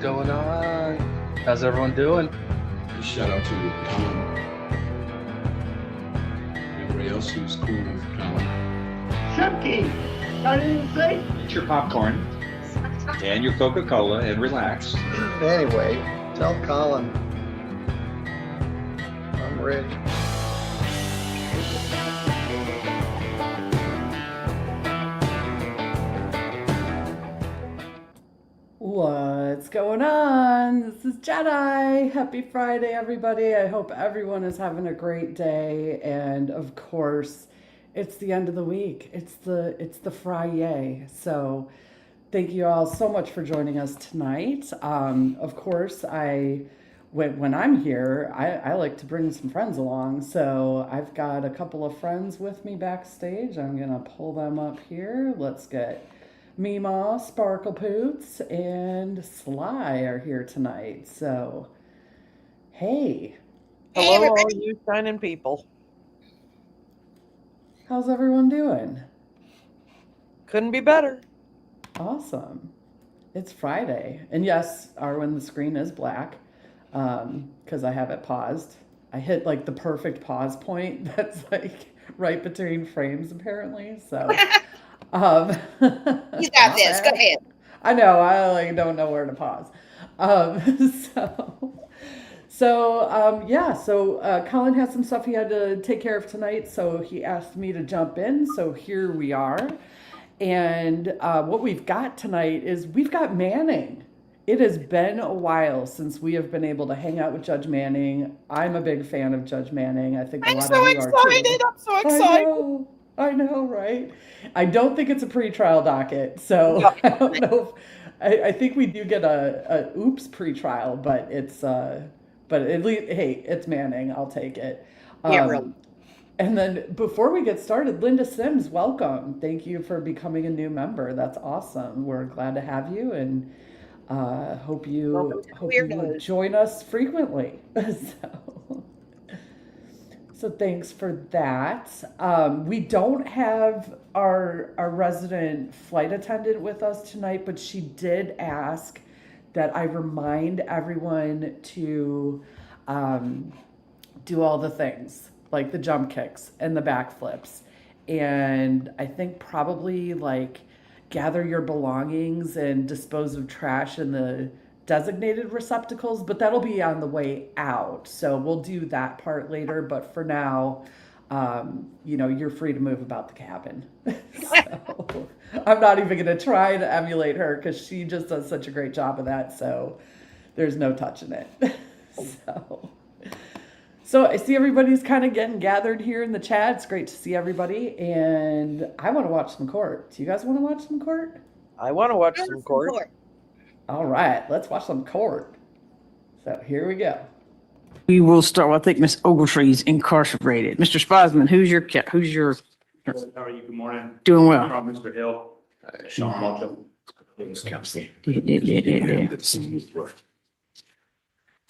going on? How's everyone doing? Shout out to Colin. Everybody else who's cool with Colin. Chucky, I didn't say. Get your popcorn and your Coca-Cola and relax. Anyway, tell Colin I'm rich. What's going on? This is Jedi. Happy Friday, everybody. I hope everyone is having a great day. And of course, it's the end of the week. It's the Friday. So thank you all so much for joining us tonight. Of course, when I'm here, I like to bring some friends along. So I've got a couple of friends with me backstage. I'm gonna pull them up here. Let's get Meemaw, Sparkle Poots, and Sly are here tonight. So, hey. Hello, all you shining people. How's everyone doing? Couldn't be better. Awesome. It's Friday. And yes, Arwen, the screen is black because I have it paused. I hit like the perfect pause point that's like right between frames apparently. So... You got this. Go ahead. I know. I don't know where to pause. So Colin has some stuff he had to take care of tonight, so he asked me to jump in. So here we are. And what we've got tonight is we've got Manning. It has been a while since we have been able to hang out with Judge Manning. I'm a big fan of Judge Manning. I think a lot of you are too. I'm so excited. I know, right? I don't think it's a pre-trial docket, so I don't know. I think we do get a oops pre-trial, but it's but at least hey, it's Manning. I'll take it. Yeah, really. And then before we get started, Linda Sims, welcome. Thank you for becoming a new member. That's awesome. We're glad to have you, and hope you would join us frequently. So thanks for that. We don't have our resident flight attendant with us tonight, but she did ask that I remind everyone to do all the things, like the jump kicks and the backflips. And I think probably like gather your belongings and dispose of trash in the designated receptacles, but that'll be on the way out. So we'll do that part later. But for now, you're free to move about the cabin. So I'm not even going to try to emulate her because she just does such a great job of that. So there's no touching it. So I see everybody's kind of getting gathered here in the chat. It's great to see everybody. And I want to watch some court. Do you guys want to watch some court? I want to watch some court. All right, let's watch some court. So here we go. We will start. I think Miss Ogletree's incarcerated. Mr. Sposman, who's your? How are you? Good morning. Doing well. I'm Mr. Hill. Sean Marshall.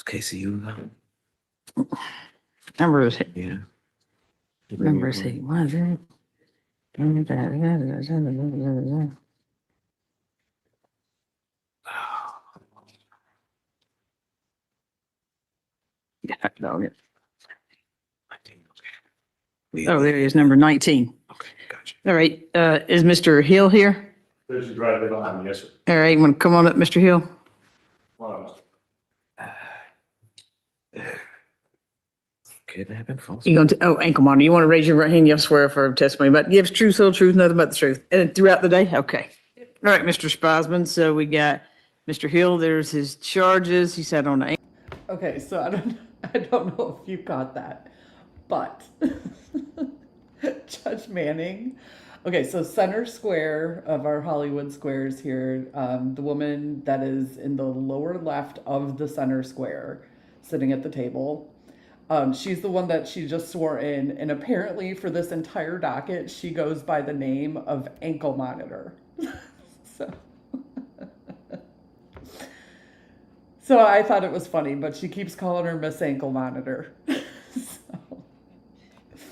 Casey, you Number is yeah. number is what is it? Yeah, no, oh, there he is, number 19. Okay, gotcha. All right, is Mr. Hill here? There's your driver behind me, yes, sir. All right, you want to come on up, Mr. Hill? Wow. Kidnapping, false. You going to, ankle monitor, you want to raise your right hand, you swear for testimony, but gives truth, whole truth, nothing but the truth, and throughout the day? Okay. All right, Mr. Sposman, so we got Mr. Hill, there's his charges, he said on the. Okay, so I don't know if you caught that, but Judge Manning. Okay, so center square of our Hollywood squares here, the woman that is in the lower left of the center square, sitting at the table. She's the one that she just swore in, and apparently for this entire docket, she goes by the name of Ankle Monitor. So I thought it was funny, but she keeps calling her Miss Ankle Monitor. So.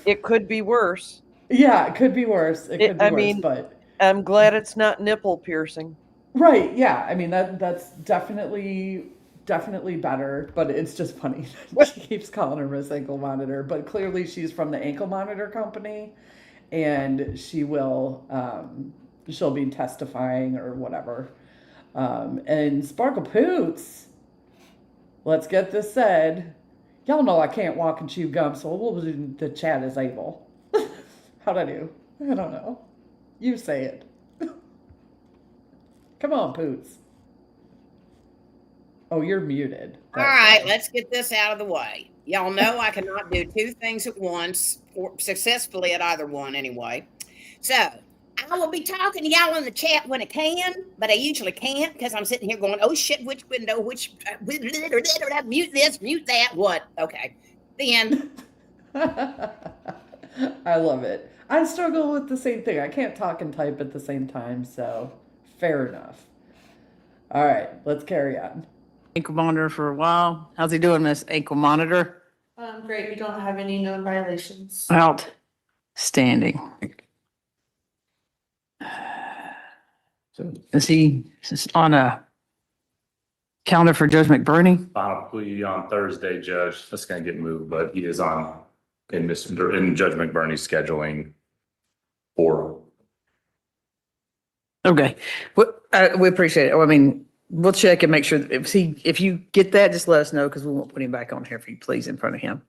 It could be worse. Yeah, it could be worse. It could be worse, but I'm glad it's not nipple piercing. Right, yeah. I mean that's definitely better, but it's just funny that she keeps calling her Miss Ankle Monitor, but clearly she's from the Ankle Monitor company and she'll be testifying or whatever. And Sparkle Poots, let's get this said. Y'all know I can't walk and chew gum, so we'll do the chat as able. How'd I do? I don't know. You say it. Come on, Poots. Oh, you're muted. All right, let's get this out of the way. Y'all know I cannot do two things at once, or successfully at either one anyway. So I will be talking to y'all in the chat when I can, but I usually can't because I'm sitting here going, oh shit, which window, which, mute this, mute that, what? Okay. The end. I love it. I struggle with the same thing. I can't talk and type at the same time, so fair enough. All right, let's carry on. Ankle monitor for a while. How's he doing, Miss Ankle Monitor? Great. We don't have any known violations. Outstanding. So Is he on a calendar for Judge McBurney? Final plea on Thursday, Judge. That's gonna get moved, but he is in Judge McBurney's scheduling for. Okay, we appreciate it. I mean, we'll check and make sure that if you get that, just let us know because we won't put him back on here if you please in front of him.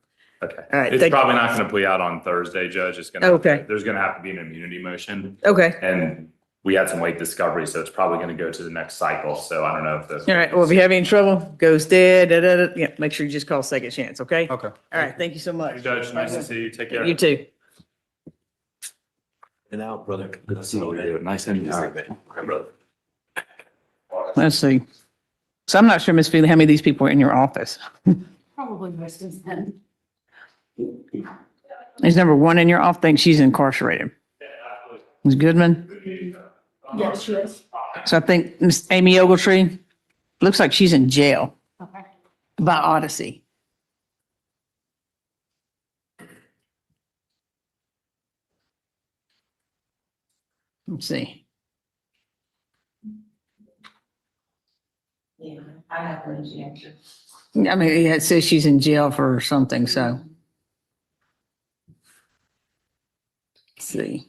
Okay. All right. It's probably not gonna plea out on Thursday, Judge. It's gonna. Okay. There's gonna have to be an immunity motion. Okay. And we had some late discovery, so it's probably gonna go to the next cycle. So I don't know if this. All right. Well, if you have any trouble, goes dead. Yeah. Make sure you just call second chance. Okay. Okay. All right. Thank you so much. Judge, nice to see you. Take care. You too. and out, brother. Good to see you. Nice to meet you. All right, man. Okay, brother. Let's see. So I'm not sure, Miss Feely, how many of these people are in your office? Probably most of them. Is number one in your office? I think she's incarcerated. Ms. Goodman? Yes, she is. So I think Miss Amy Ogletree, looks like she's in jail Okay. by Odyssey. Let's see. Yeah, I have her in jail. I mean, it says she's in jail for something, so. Let's see.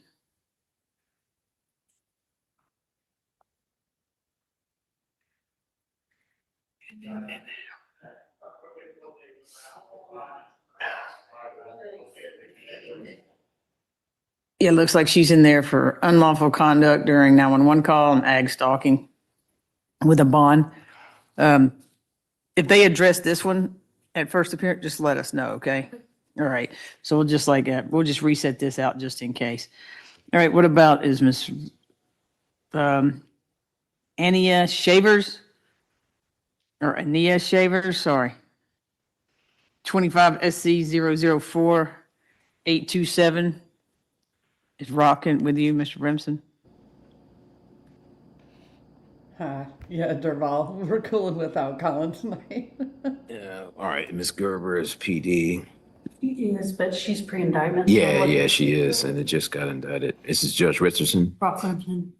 Yeah, it looks like she's in there for unlawful conduct during 911 call and ag stalking with a bond. If they address this one at first appearance, just let us know, okay? All right, so we'll just we'll just reset this out just in case. All right, what about is Miss Ania Shavers? Or Ania Shavers, sorry. 25 SC 004 827 is rocking with you, Mr. Remsen. Yeah, Derval, we're cooling without Colin tonight. Yeah, all right. Miss Gerber is PD. She is, but she's pre-indictment. Yeah, she is, and it just got indicted. This is Judge Richardson. Rockhampton.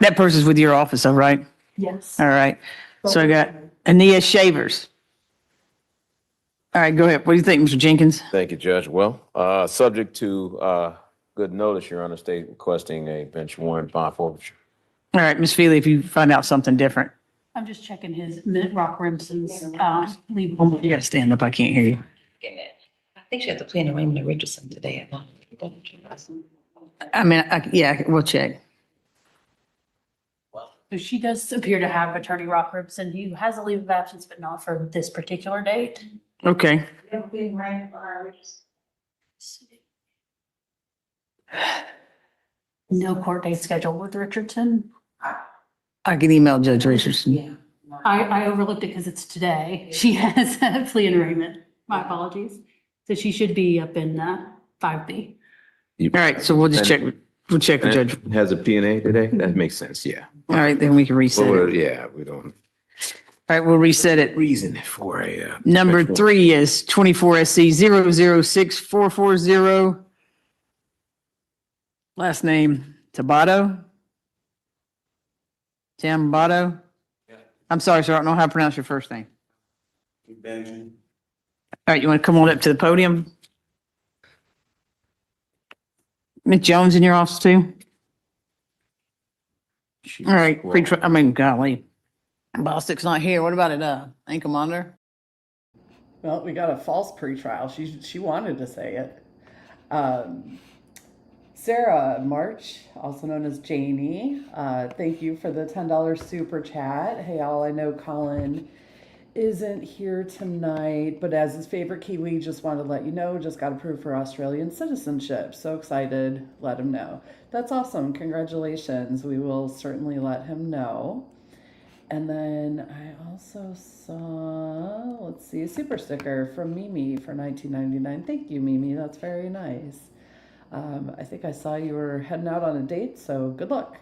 That person's with your office, all right? Yes. All right. So I got Ania Shavers. All right, go ahead. What do you think, Mr. Jenkins? Thank you, Judge. Well, subject to good notice, Your Honor, state requesting a bench warrant bond forfeiture. All right, Ms. Feely, if you find out something different. I'm just checking his Rock Remsen's leave. You gotta stand up. I can't hear you. I think she had to play in the room with Richardson today. I mean, yeah, we'll check. So she does appear to have Attorney Rock Remsen, who has a leave of absence, but not for this particular date. Okay. No court date scheduled with Richardson. I can email Judge Richardson. I overlooked it because it's today. She has a plea in arraignment. My apologies. So she should be up in 5B. All right, so we'll just check. We'll check with Judge. Has a P&A today? That makes sense, yeah. All right, then we can reset Well, it. yeah, we don't All right, we'll reset it. reason for a. Number bench warrant. 3 is 24 SC 006440. Last name Tabato? Tambato? I'm sorry, sir, I don't know how to pronounce your first name. Benjamin. All right, you want to come on up to the podium? Ms. Jones in your office too? All right, golly. Bostic's not here. What about it, ankle monitor? Well, we got a false pretrial. She wanted to say it. Sarah March, also known as Janie, thank you for the $10 super chat. Hey, all, I know Colin isn't here tonight, but as his favorite Kiwi, just wanted to let you know, just got approved for Australian citizenship. So excited, let him know. That's awesome, congratulations. We will certainly let him know. And then I also saw, let's see, a super sticker from Mimi for $19.99. Thank you, Mimi, that's very nice. I think I saw you were heading out on a date, so good luck.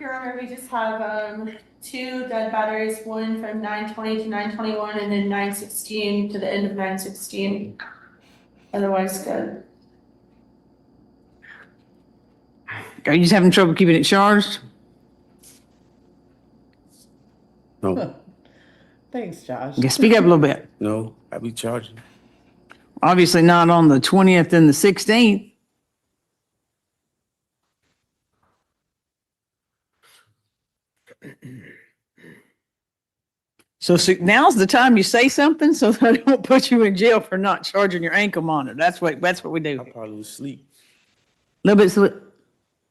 Your Honor, we just have 2 dead batteries, one from 9:20 to 9:21, and then 9:16 to the end of 9:16. Otherwise, good. Are you just having trouble keeping it charged? No, Thanks, Josh. Yeah, speak up a little bit. no, I be charging. Obviously not on the 20th and the 16th. So now's the time you say something so that I don't put you in jail for not charging your ankle monitor. That's what we do. I probably was asleep. A little bit sleep.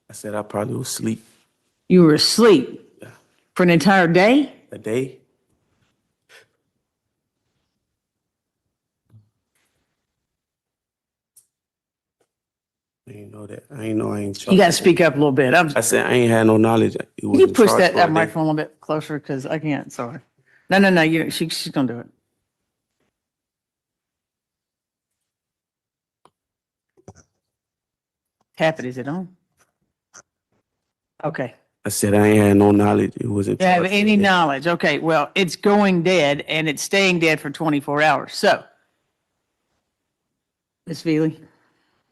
I said I probably was asleep You were asleep Yeah. for an entire day? a day. I ain't know that. I ain't know I ain't charged. You got to speak up a little bit. I said I ain't had no knowledge. It Can you wasn't push charged that for a day. microphone a little bit closer? Because I can't, sorry. No, she's going to do it. Tap it, is it on? Okay. I said I ain't had no knowledge. It wasn't. Do you have charged for any a day. knowledge? Okay, well, it's going dead and it's staying dead for 24 hours. So, Ms. Veely?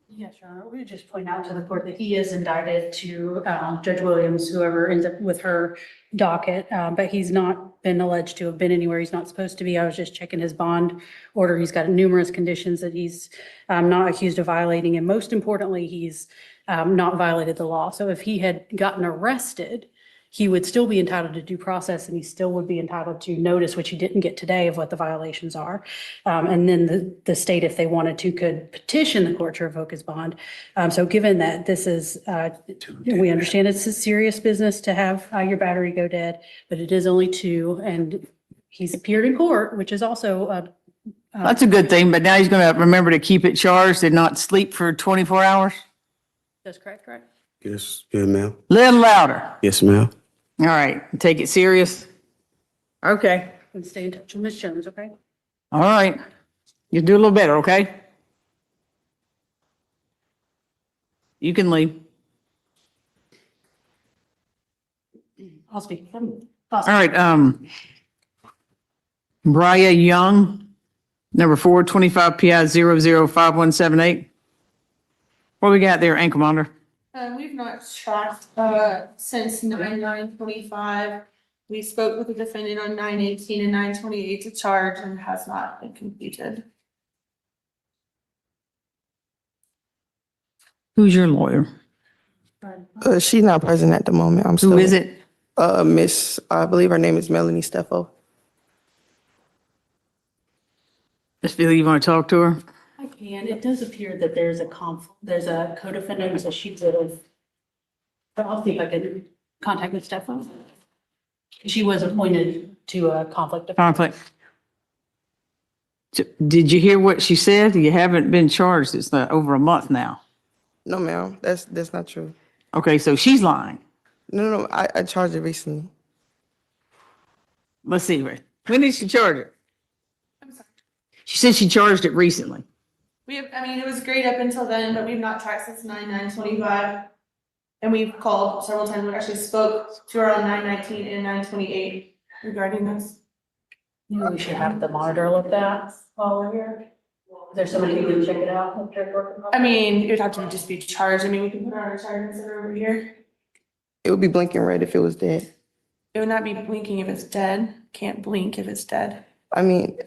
Yes, Your Honor, we would just point out to the court that he is indicted to Judge Williams, whoever ends up with her docket, but he's not been alleged to have been anywhere he's not supposed to be. I was just checking his bond order. He's got numerous conditions that he's not accused of violating, and most importantly, he's not violated the law. So if he had gotten arrested, he would still be entitled to due process and he still would be entitled to notice, which he didn't get today, of what the violations are. And then the state, if they wanted to, could petition the court to revoke his bond. So given that this is, we understand it's a serious business to have your battery go dead, but it is only 2 and he's appeared in court, which is also That's a good thing, but now he's going to remember to keep it charged and not sleep for 24 hours? that's correct. Yes, yes, ma'am. Little louder. Yes, ma'am. All right, take it serious. Okay, And stay in touch with Ms. Jones, okay? all right. You do a little better, okay? You can leave. I'll speak. All All right, Bria Young, number 425 PI 005178. What we got there, ankle monitor? We've not tracked since 9/9/25. We spoke with the defendant on 9/18 and 9/28 to charge and has not been completed. Who's your lawyer? She's not present at the moment. I'm still. Who is it? Miss, I believe her name is Melanie Steffo. Miss Billy, you want to talk to her? I can. It does appear that there's a there's a co-defendant, so she would have. But I'll see if I can contact Ms. Stefan. She was appointed to a conflict of. Conflict. Did you hear what she said? You haven't been charged. It's over a month now. No, ma'am, that's not true. Okay, so she's lying. No, I charged it recently. Let's see. When did she charge it? I'm sorry. She said she charged it recently. It was great up until then, but we've not tracked since 9/9/25. And we've called several times. We actually spoke to her on 9/19 and 9/28 regarding this. Maybe we should have the monitor look at while we're here. There's somebody who can check it out. I mean, it would have to just be charged. I mean, we can put it on our chargers that are over here. It would be blinking red if it was dead. It would not be blinking if it's dead. Can't blink if it's dead. I mean,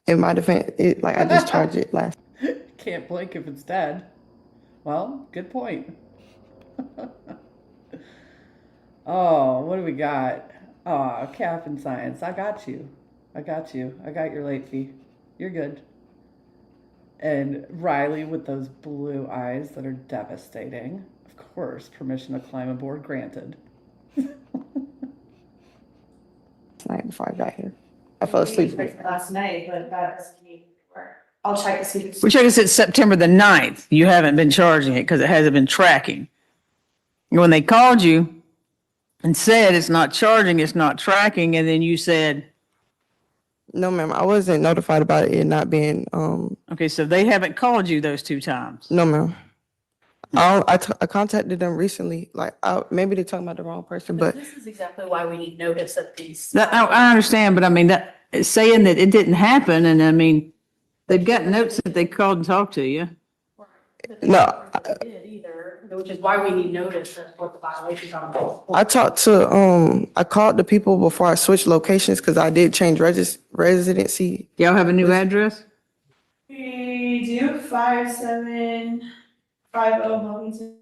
in my defense, I just charged it last. Can't blink if it's dead. Well, good point. Oh, what do we got? Oh, CAF and science. I got you. I got your late fee. You're good. And Riley with those blue eyes that are devastating. Of course, permission to climb aboard granted. Night before I got here, I fell asleep. Last night, but that doesn't mean I'll check to see. If We checked this at September the 9th. You haven't been charging it because it hasn't been tracking. When they called you and said it's not charging, it's not tracking, and then you said, No, ma'am, I wasn't notified about it not being, okay, so they haven't called you those 2 times. no, ma'am. I contacted them recently, maybe they're talking about the wrong person, but This is exactly why we need notice of these. I understand, but I mean, that it's saying that it didn't happen, and I mean, they've got notes that they called and talked to you. no, Did either, which is why we need notice of what the violations are. I talked to, I called the people before I switched locations because I did change residency. Y'all have a new address? we do 5750 Wilmington.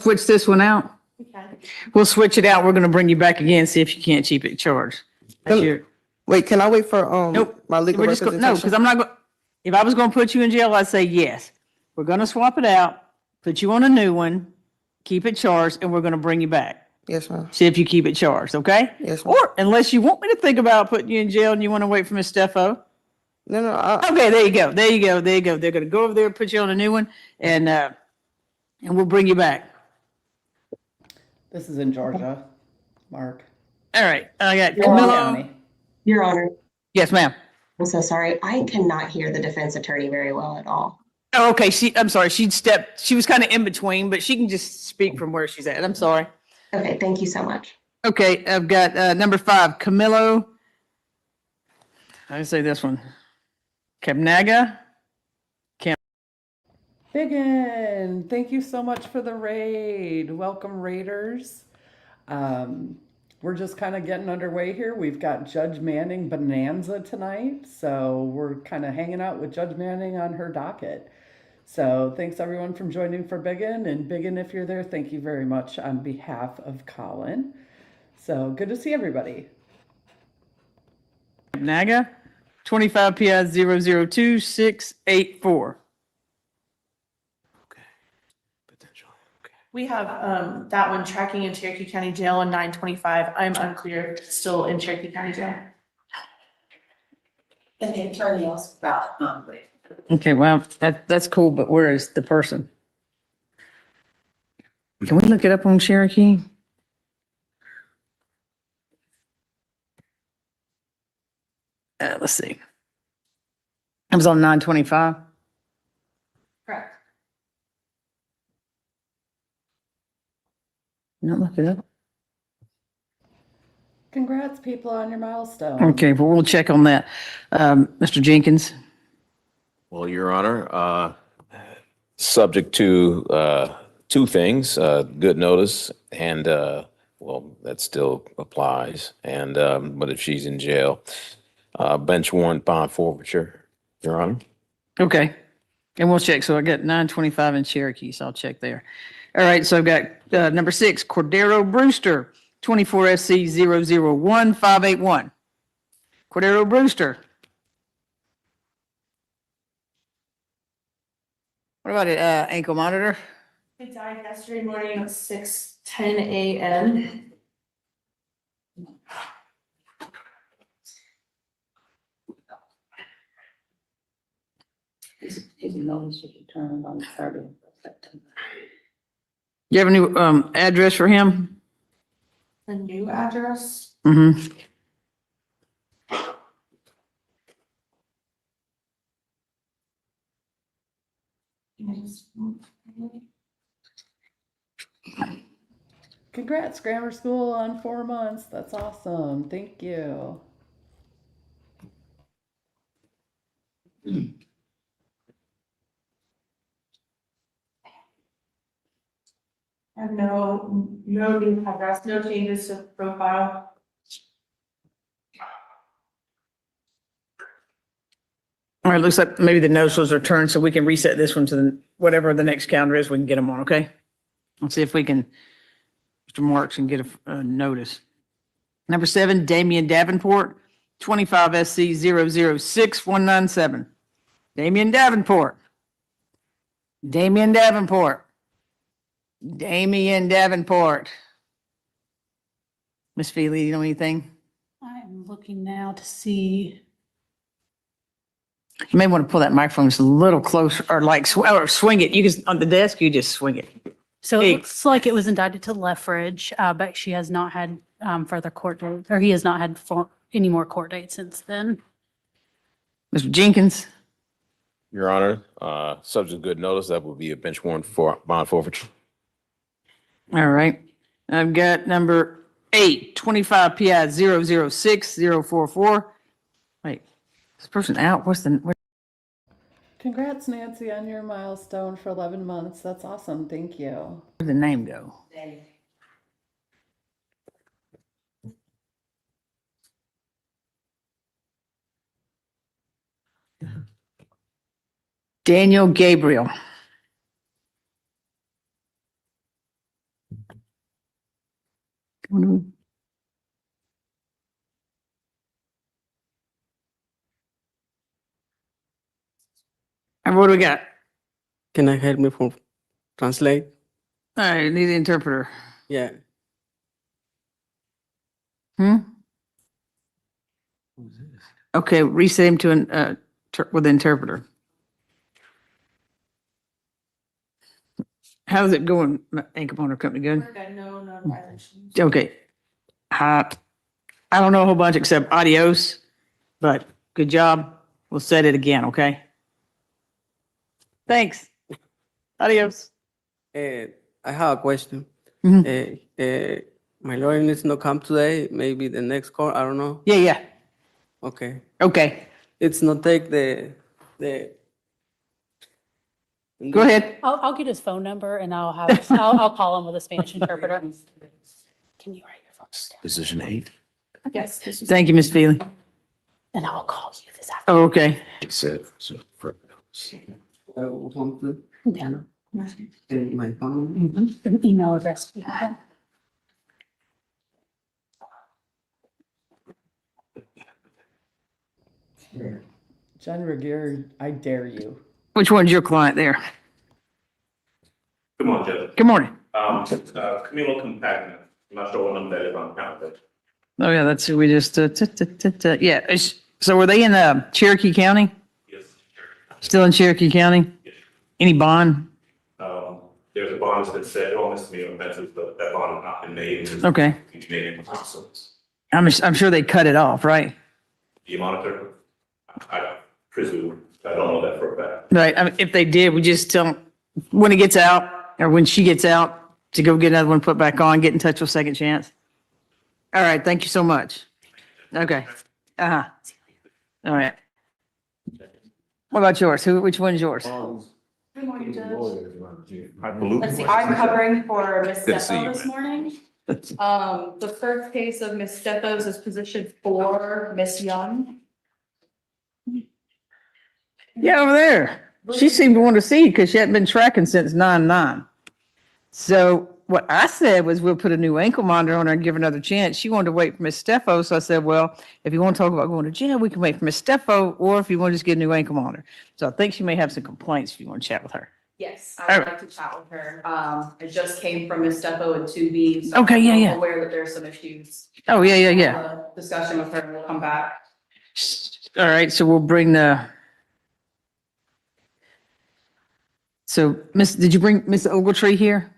Switch this one out? Okay. We'll switch it out. We're gonna bring you back again, see if you can't keep it charged. That's your- Wait, can I wait for, Nope. my legal We're just no, representation? because I'm not going, if I was gonna put you in jail, I'd say yes. We're gonna swap it out, put you on a new one, keep it charged, and we're gonna bring you back. Yes, ma'am. See if you keep it charged, okay? Yes, ma'am. Or unless you want me to think about putting you in jail and you want to wait for Miss Steffo. No, Okay, there you go. There you go. There you go. They're gonna go over there, put you on a new one, and we'll bring you back. This is in Georgia, Mark. All right. I got Fulton Camilo. County. Your Honor, Yes, ma'am. I'm so sorry. I cannot hear the defense attorney very well at all. Oh, okay. I'm sorry. She was kind of in between, but she can just speak from where she's at. I'm sorry. Okay, thank you so much. Okay, I've got number 5, Camilo. How do you say this one? Camnaga? Biggin, thank you so much for the raid. Welcome, raiders. We're just kind of getting underway here. We've got Judge Manning Bonanza tonight, so we're kind of hanging out with Judge Manning on her docket. So thanks everyone for joining for Biggin, and Biggin, if you're there, thank you very much on behalf of Colin. So good to see everybody. Naga, 25 PI 002684. We have that one tracking in Cherokee County Jail in 925. I'm unclear if it's still in Cherokee County Jail. And the attorney asked about, Okay, well, that's cool, but where is the person? Can we look it up on Cherokee? Let's see. It was on 925. Correct. Not look it up. Congrats, people, on your milestone. Okay, well, we'll check on that. Mr. Jenkins? Well, Your Honor, subject to 2 things, good notice and, well, that still applies. And, but if she's in jail, bench warrant bond forfeiture, Your Honor. Okay, and we'll check. So I got 925 in Cherokee, so I'll check there. All right, so I've got number 6, Cordero Brewster, 24 SC 001581. Cordero Brewster. What about it, ankle monitor? It died yesterday morning at 6:10 a.m. You have a new address for him? A new address. Mm-hmm. Congrats, grammar school, on 4 months. That's awesome. Thank you. have no new address, no changes to profile. All right, looks like maybe the notice was returned, so we can reset this one to whatever the next calendar is, we can get them on, okay? Let's see if we can, Mr. Marks can get a notice. Number 7, Damian Davenport, 25 SC 006197. Damian Davenport. Damian Davenport. Damian Davenport. Miss Feely, you know anything? I'm looking now to see. You may want to pull that microphone just a little closer, or like, or swing it. You can, on the desk, you just swing it. So Hey. it looks like it was indicted to Lethbridge, but she has not had further court dates, or he has not had any more court dates since then. Mr. Jenkins? Your Honor, subject to good notice, that would be a bench warrant for bond forfeiture. All right. I've got number 8, 25 PI 006044. Wait, this person out? What's the, Congrats, Nancy, on your milestone for 11 months. That's awesome. Thank you. where'd the name go? Daniel Gabriel. And what do we got? Can I help me from translate? All right, need the interpreter. Yeah. Okay, reset him to an with the interpreter. How's it going, Ink Component Company? Good? We're good, no violations. Okay. I don't know a whole bunch except adios, but good job. We'll set it again, okay? Thanks. Adios. I have a question. Mhm. My lawyer needs to come today, maybe the next court, I don't know. Yeah. Okay. Okay. It's not take the. Go ahead. I'll get his phone number and I'll call him with a Spanish interpreter. Can you write your phone down? Position 8. Yes. Thank you, Ms. Feely. And I'll call you this afternoon. Oh, okay. It said, so for. Yeah. My phone. An email address. Jen Regier, I dare you. Which one's your client there? Good morning, Judge. Good morning. Camilo Compagna. I'm not sure what number that is on count, but Oh, yeah, that's who we just, yeah. So were they in Cherokee County? yes. Still in Cherokee County? Any bond? There's a bond that said, oh, misdemeanor offenses, but that bond has not been made. Okay. It's made in councils. I'm sure they cut it off, right? Do you monitor? I presume. I don't know that for a fact. Right. I mean, if they did, we just tell them when it gets out or when she gets out to go get another one put back on, get in touch with Second Chance. All right. Thank you so much. Okay. All right. What about yours? Which one's yours? Good morning, Judge. Let's Let's see, I'm covering for Ms. Good to see you, Stefo this man. morning. The first case of Ms. Stefos is position 4, Ms. Young. Yeah, over there. She seemed to want to see because she hadn't been tracking since 9/9. So what I said was we'll put a new ankle monitor on her and give her another chance. She wanted to wait for Miss Steffo. So I said, well, if you want to talk about going to jail, we can wait for Miss Steffo, or if you want to just get a new ankle monitor. So I think she may have some complaints if you want to chat with her. Yes, All I right. would like to chat with her. I just came from Ms. Stefo and 2B. So Okay, yeah. I'm aware that there's some issues. Oh, yeah. Have a discussion with her and we'll come back. All right, so we'll bring so did you bring Miss Ogletree here?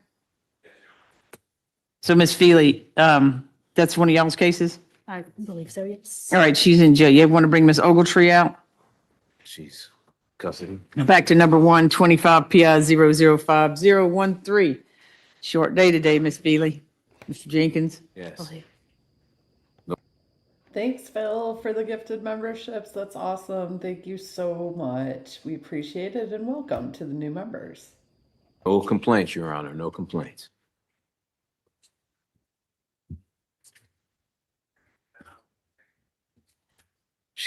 So Miss Feely, that's one of y'all's cases? I believe so, yes. All right, she's in jail. You want to bring Miss Ogletree out? She's custody. Back to number 1, 25 PI 005013. Short day today, Miss Feely. Mr. Jenkins? Yes. Thanks, Phil, for the gifted memberships. That's awesome. Thank you so much. We appreciate it and welcome to the new members. No complaints, Your Honor, no complaints.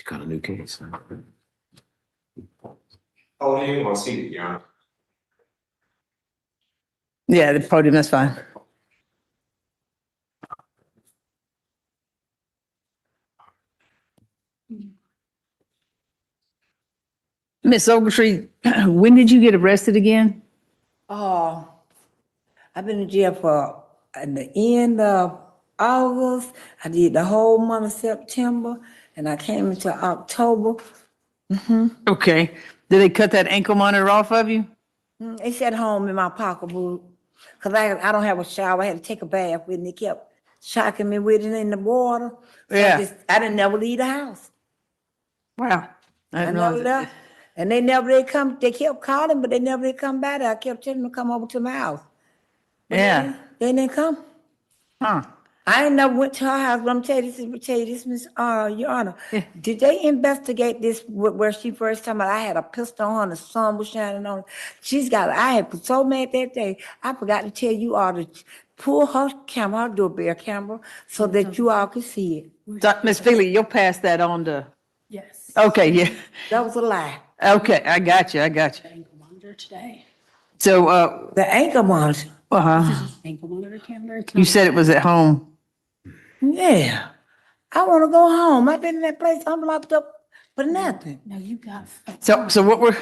She got a new case. Oh, you want to see it, Your Honor? Yeah, the podium, that's fine. Miss Ogletree, when did you get arrested again? Oh, I've been in jail for at the end of August. I did the whole month of September, and I came into October. Okay. Did they cut that ankle monitor off of you? It's at home in my pocketbook, cause I don't have a shower. I had to take a bath with it, and they kept shocking me with it in the water. So Yeah. I didn't never leave the house. Wow. I didn't never realize left. And they never did come. They kept calling, but they never did come by there. I kept telling them to come over to my house. But Yeah. they didn't come. Huh. I ain't never went to her house, but I'm telling you this, Miss Your Honor. Did they investigate this where she first told me I had a pistol on her and the sun was shining on her? I had so mad that day, I forgot to tell you all to pull her camera, her doorbell camera, so that you all could see it. So, Miss Feely, you'll pass that on to. Yes. Okay, yeah. That was a lie. Okay, I got you. Ankle monitor today. So, the ankle monitor. Ankle monitor camera. It's You not- said it was at home. Yeah. I want to go home. I've been in that place. I'm locked up for nothing. No, you got. So what we're.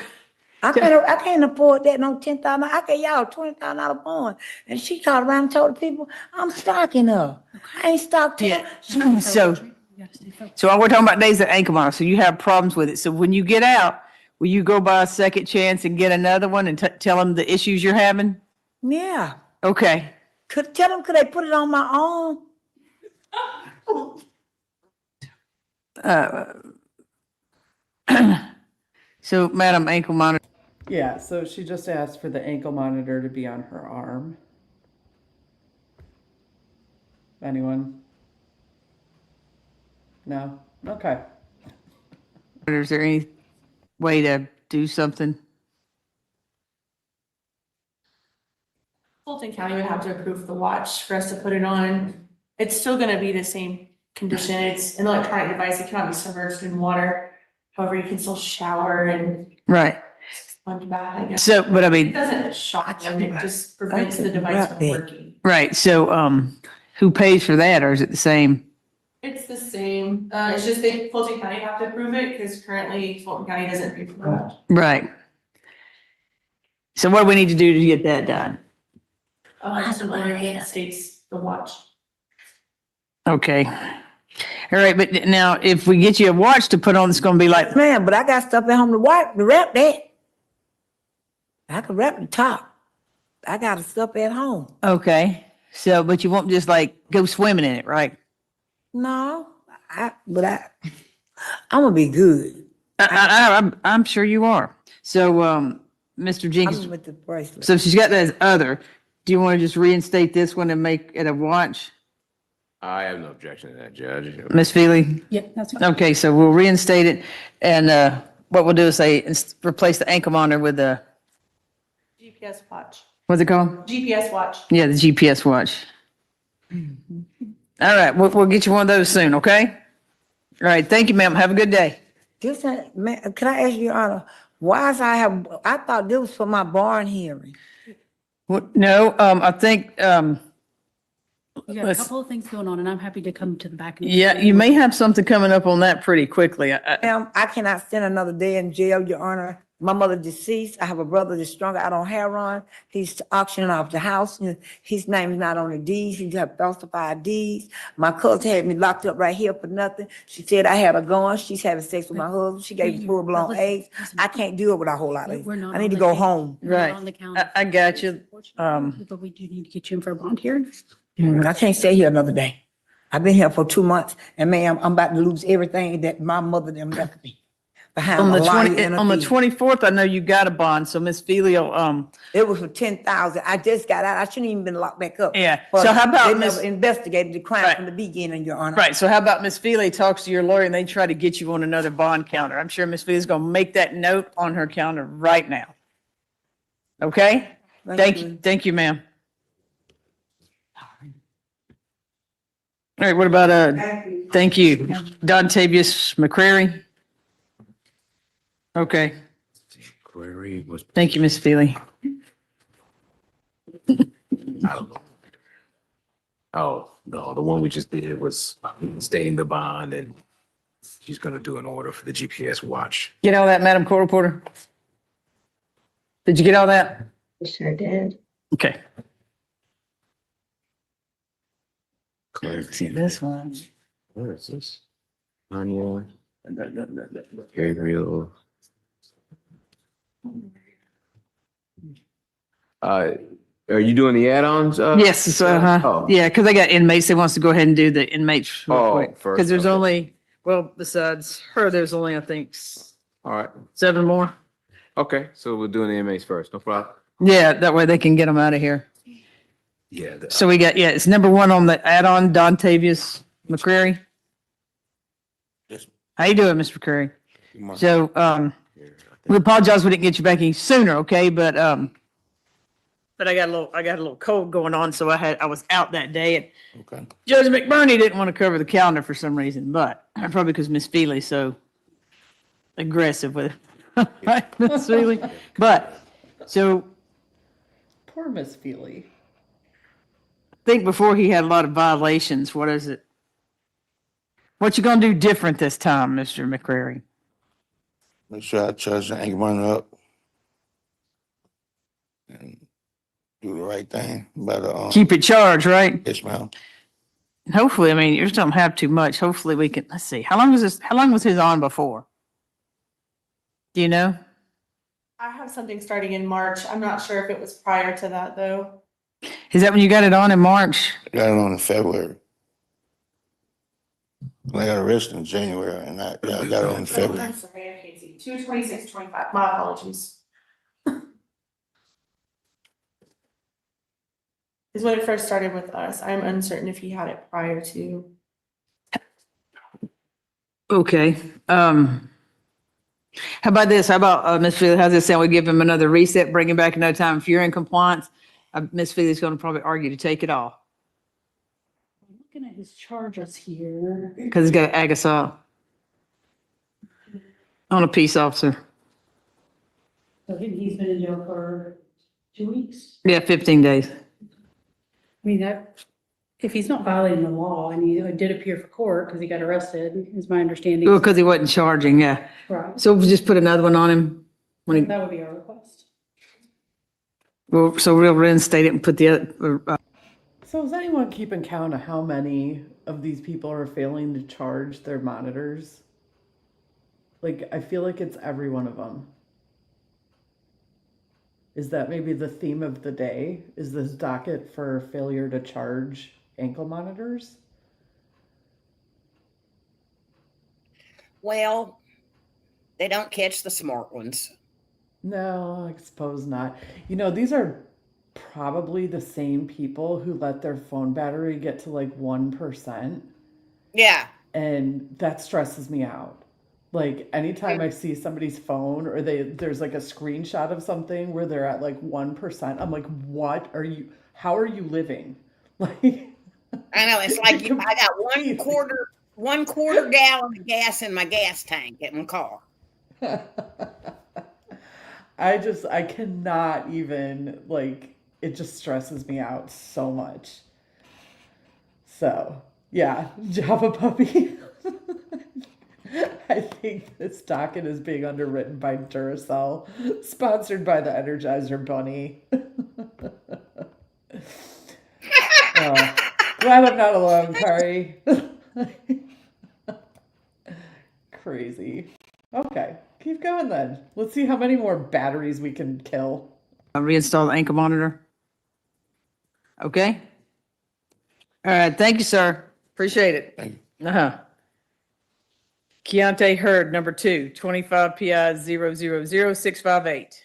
I can't afford that no $10,000. I gave y'all $20,000 bond. And she called around and told the people, I'm stalking her. I ain't stalked her. So all we're talking about today is the ankle monitor. So you have problems with it. So when you get out, will you go by a second chance and get another one and tell them the issues you're having? Yeah. Okay. Could they put it on my own? So, Madam Ankle Monitor. Yeah, so she just asked for the ankle monitor to be on her arm. Anyone? No? Okay. Is there any way to do something? Fulton County would have to approve the watch for us to put it on. It's still gonna be the same condition. It's an electronic device. It cannot be submerged in water. However, you can still shower and Right. sponge bath, I guess. So, but I mean. It doesn't shock them. It just prevents the device from working. Right. So, who pays for that, or is it the same? It's the same. It's just Fulton County have to approve it because currently Fulton County doesn't pay for the watch. Right. So what do we need to do to get that done? Just states the watch. Okay. All right, but now if we get you a watch to put on, it's gonna be like. Man, but I got stuff at home to wrap that. I can wrap the top. I got stuff at home. Okay, so, but you won't just like go swimming in it, right? No, I'm gonna be good. I'm sure you are. So, Mr. Jenkins. I'm with the bracelet. So she's got that other. Do you want to just reinstate this one and make it a watch? I have no objection to that, Judge. Ms. Feely? Yeah, that's fine. Okay, so we'll reinstate it, and what we'll do is replace the ankle monitor with the, GPS watch. what's it called? GPS watch. Yeah, the GPS watch. All right, we'll get you one of those soon, okay? All right, thank you, ma'am. Have a good day. Just, man, can I ask you, Your Honor, why is I thought this was for my barn hearing. No, I think, You got a couple of things going on, and I'm happy to come to the back. yeah, you may have something coming up on that pretty quickly. Ma'am, I cannot stand another day in jail, Your Honor. My mother deceased. I have a brother that's stronger. I don't have one. He's auctioning off the house. His name is not on the deeds. He got falsified deeds. My cousin had me locked up right here for nothing. She said I had a gun. She's having sex with my husband. She gave me full-blown AIDS. I can't deal with a whole lot of it. I need to go home. Right. I got you. But we do need to get you in for a bond hearing. I can't stay here another day. I've been here for 2 months, and ma'am, I'm about to lose everything that my mother them left me. On the 24th, I know you got a bond, so Miss Feely, it was for 10,000. I just got out. I shouldn't even been locked back up. Yeah. But So how about they Miss- never investigated the crime from the beginning, Your Honor. right, so how about Miss Feely talks to your lawyer and they try to get you on another bond counter? I'm sure Miss Feely's gonna make that note on her counter right now. Okay? Thank you, ma'am. All right, what about, thank you, Dontavius McCrary? Okay. Query was, Thank you, Ms. Feely. I don't know. Oh, no, the one we just did was stating the bond, and she's gonna do an order for the GPS watch. Get all that, Madam Court Reporter? Did you get all that? Sure did. Okay. Clarity. See this one. Where is this? Anya. Gabriel. Are you doing the add-ons? Yes, so, Oh. yeah, because I got inmates. They wants to go ahead and do the inmates real Oh, quick. first, Because there's okay. only, well, besides her, there's only, I think, All right. 7 more. Okay, so we're doing the inmates first, no problem. Yeah, that way they can get them out of here. Yeah. So we got, yeah, it's number 1 on the add-on, Don Tavius McCrary. How you doing, Mr. McCrary? So, we apologize we didn't get you back any sooner, okay? But I got a little cold going on, so I was out that day. And Okay. Judge McBurney didn't want to cover the calendar for some reason, but probably because Miss Feely's so aggressive with it. Right, Miss Feely? But, so Poor Miss Feely. I think before he had a lot of violations. What is it? What you gonna do different this time, Mr. McCrary? Make sure I charge the anger burner up and do the right thing by the Keep it charged, right? Yes, ma'am. Hopefully, I mean, you just don't have too much. Hopefully we can, let's see, how long was his on before? Do you know? I have something starting in March. I'm not sure if it was prior to that though. Is that when you got it on in March? I got it on in February. I got arrested in January and I got it on in February. I'm sorry, I can't see. 2/26/25. My apologies. Is when it first started with us. I'm uncertain if he had it prior to. Okay, how about this? How about, Ms. Feely, how's this sound? We give him another reset, bring him back in no time. If you're in compliance, Ms. Feely's gonna probably argue to take it off. Looking at his charges here. Because he's got ag assault on a peace officer. So he's been in jail for 2 weeks. Yeah, 15 days. I mean, that, if he's not violating the law and he did appear for court because he got arrested, is my understanding. Well, because he wasn't charging, yeah. Right. So we'll just put another one on him when he, That would be our request. well, so we'll reinstate it and put the other, So is anyone keeping count of how many of these people are failing to charge their monitors? Like, I feel like it's every one of them. Is that maybe the theme of the day? Is this docket for failure to charge ankle monitors? Well, they don't catch the smart ones. No, I suppose not. You know, these are probably the same people who let their phone battery get to like 1%. Yeah. And that stresses me out. Like anytime I see somebody's phone or there's like a screenshot of something where they're at like 1%, I'm like, how are you living? Like I know, it's like I got one quarter gallon of gas in my gas tank at my car. I cannot even, like, it just stresses me out so much. So, yeah, Java Puppy. I think this docket is being underwritten by Duracell, sponsored by the Energizer Bunny. Glad I'm not alone, Kari. Crazy. Okay, keep going then. Let's see how many more batteries we can kill. reinstall the ankle monitor. Okay? All right, thank you, sir. Appreciate it. Thank you. Uh-huh. Keontae Hurd, number 2, 25 PI 000658.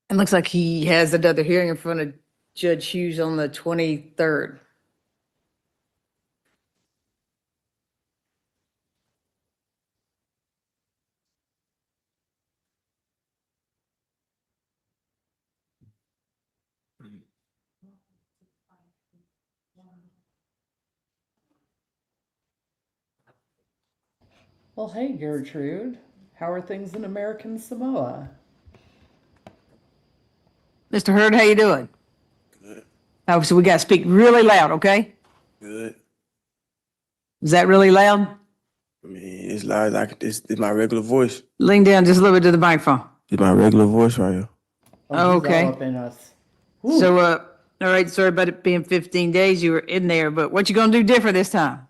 It looks like he has another hearing in front of Judge Hughes on the 23rd. Well, hey, Gertrude. How are things in American Samoa? Mr. Hurd, how you doing? Good. Oh, so we got to speak really loud, okay? Good. Is that really loud? I mean, it's loud. It's my regular voice. Lean down just a little bit to the microphone. It's my regular voice right here. Oh, he's Okay. all up in us. So, all right, sorry about it being 15 days. You were in there, but what you gonna do different this time?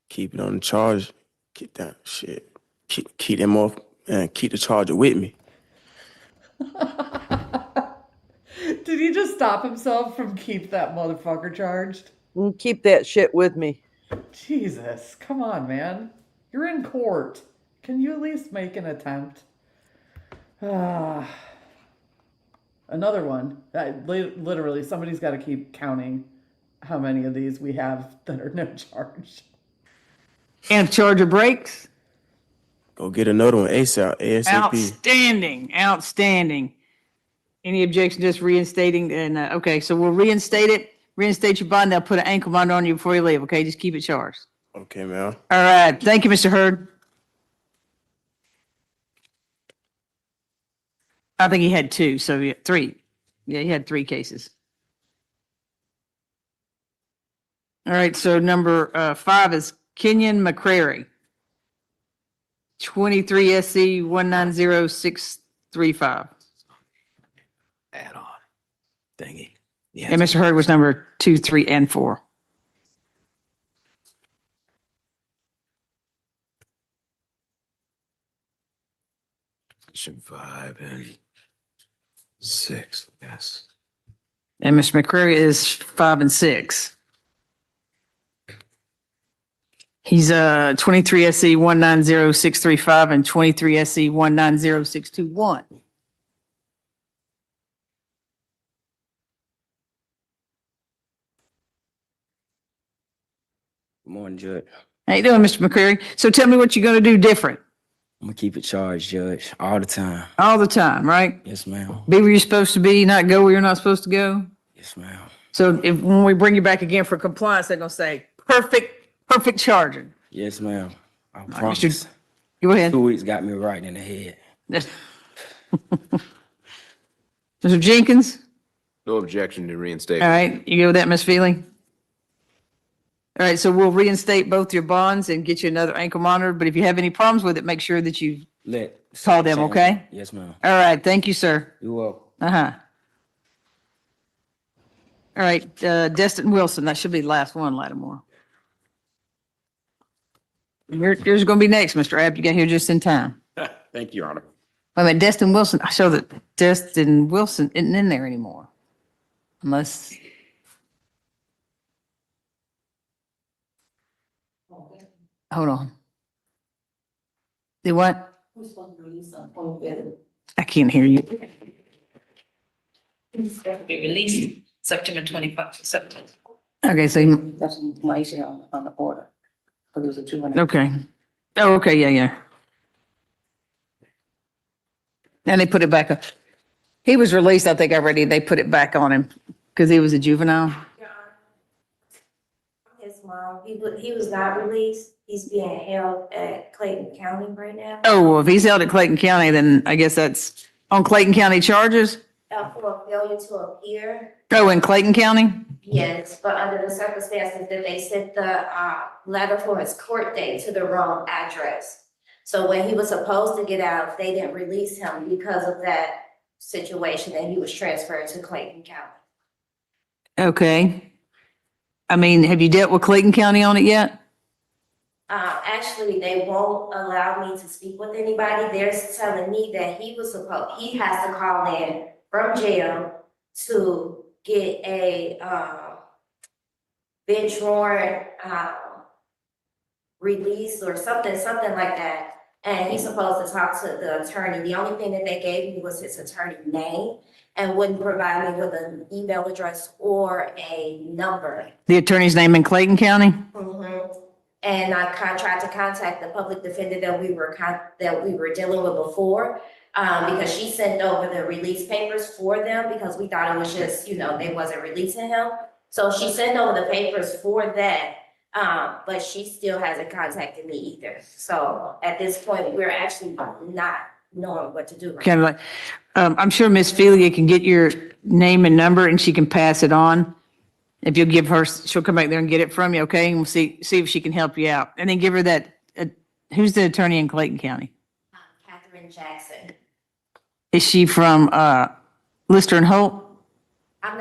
Keep it on the charge. Keep that shit. Keep them off and keep the charger with me. Did he just stop himself from keep that motherfucker charged? Keep that shit with me. Jesus, come on, man. You're in court. Can you at least make an attempt? Another one. Literally, somebody's got to keep counting how many of these we have that are no charge. And if charger breaks? Go get another one ASAP. Outstanding, outstanding. Any objection, just reinstating, and, okay, so we'll reinstate your bond, they'll put an ankle monitor on you before you leave, okay? Just keep it charged. Okay, man. All right, thank you, Mr. Hurd. I think he had two, so yeah, three. Yeah, he had 3 cases. All right, so number 5 is Kenyon McCrary. 23 SC 190635. Add on. Thingy. Yeah. And Mr. Hurd was number 2, 3, and 4. Section 5 and 6. Yes. And Mr. McCrary is 5 and 6. He's 23 SC 190635 and 23 SC 190621. Good morning, Judge. How you doing, Mr. McCrary? So tell me what you're going to do different. I'm gonna keep it charged, Judge, all the time. All the time, right? Yes, ma'am. Be where you're supposed to be, not go where you're not supposed to go. Yes, ma'am. So when we bring you back again for compliance, they're going to say, perfect charging. Yes, ma'am. I right, promise. Go ahead. 2 weeks got me right in the head. Mr. Jenkins? No objection to reinstate. All right, you go with that, Ms. Feely? All right, so we'll reinstate both your bonds and get you another ankle monitor, but if you have any problems with it, make sure that you call them, okay? Yes, ma'am. All right, thank you, sir. You're welcome. Uh-huh. All right, Destin Wilson, that should be the last one, Lattimore. Yours gonna be next, Mr. Abt. You got here just in time. Thank you, Your Honor. Wait a minute, Destin Wilson, I show that Destin Wilson isn't in there anymore. Unless. Hold on. Do what? I can't hear you. It's going to be released September 25th, September. Okay, so. That's information on the order. For those 200. Okay. Oh, okay, yeah. And they put it back up. He was released, I think already. They put it back on him because he was a juvenile. His mom, he was not released. He's being held at Clayton County right now. Oh, well, if he's held at Clayton County, then I guess that's on Clayton County charges? For failure to appear. Oh, in Clayton County? Yes, but under the circumstances that they sent the letter for his court date to the wrong address. So when he was supposed to get out, they didn't release him because of that situation, and he was transferred to Clayton County. Okay. I mean, have you dealt with Clayton County on it yet? Actually, they won't allow me to speak with anybody. They're telling me that he has to call in from jail to get a bench warrant release or something like that. And he's supposed to talk to the attorney. The only thing that they gave me was his attorney name and wouldn't provide me with an email address or a number. The attorney's name in Clayton County? Mm-hmm. And I tried to contact the public defender that we were dealing with before, because she sent over the release papers for them because we thought it was just, they wasn't releasing him. So she sent over the papers for that. But she still hasn't contacted me either. So at this point, we're actually not knowing what to do. Kind of like, I'm sure Miss Felia can get your name and number and she can pass it on. If you'll give her, she'll come back there and get it from you, okay? And we'll see if she can help you out. And then give her that, who's the attorney in Clayton County? Catherine Jackson. Is she from, Lister and Holt? I'm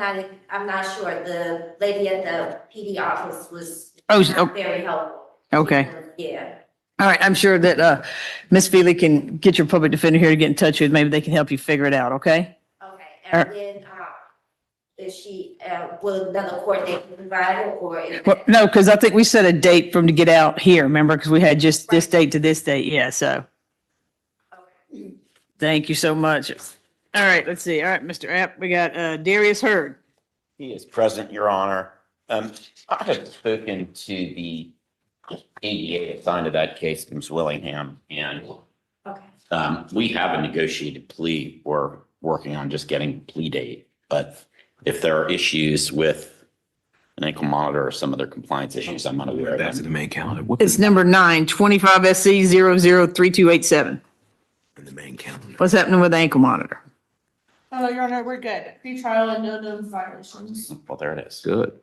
not sure. The lady at the PD office was Oh, not very helpful. Okay. Yeah. All right, I'm sure that, Miss Feely can get your public defender here to get in touch with. Maybe they can help you figure it out, okay? Okay, and then, is she, will another court date be provided or? Well, no, because I think we set a date for him to get out here, remember? Because we had just this date to this date, yeah, so. Thank you so much. All right, let's see. All right, Mr. App, we got Darius Hurd. He is present, Your Honor. I have spoken to the ADA assigned to that case, Ms. Willingham, and we have a negotiated plea. We're working on just getting a plea date. But if there are issues with an ankle monitor or some other compliance issues, I'm unaware of That's them. the main calendar. It's number 9, 25 SC 003287. In the main calendar. What's happening with the ankle monitor? Oh, Your Honor, we're good. Pre-trial and no known violations. Well, there it is. Good.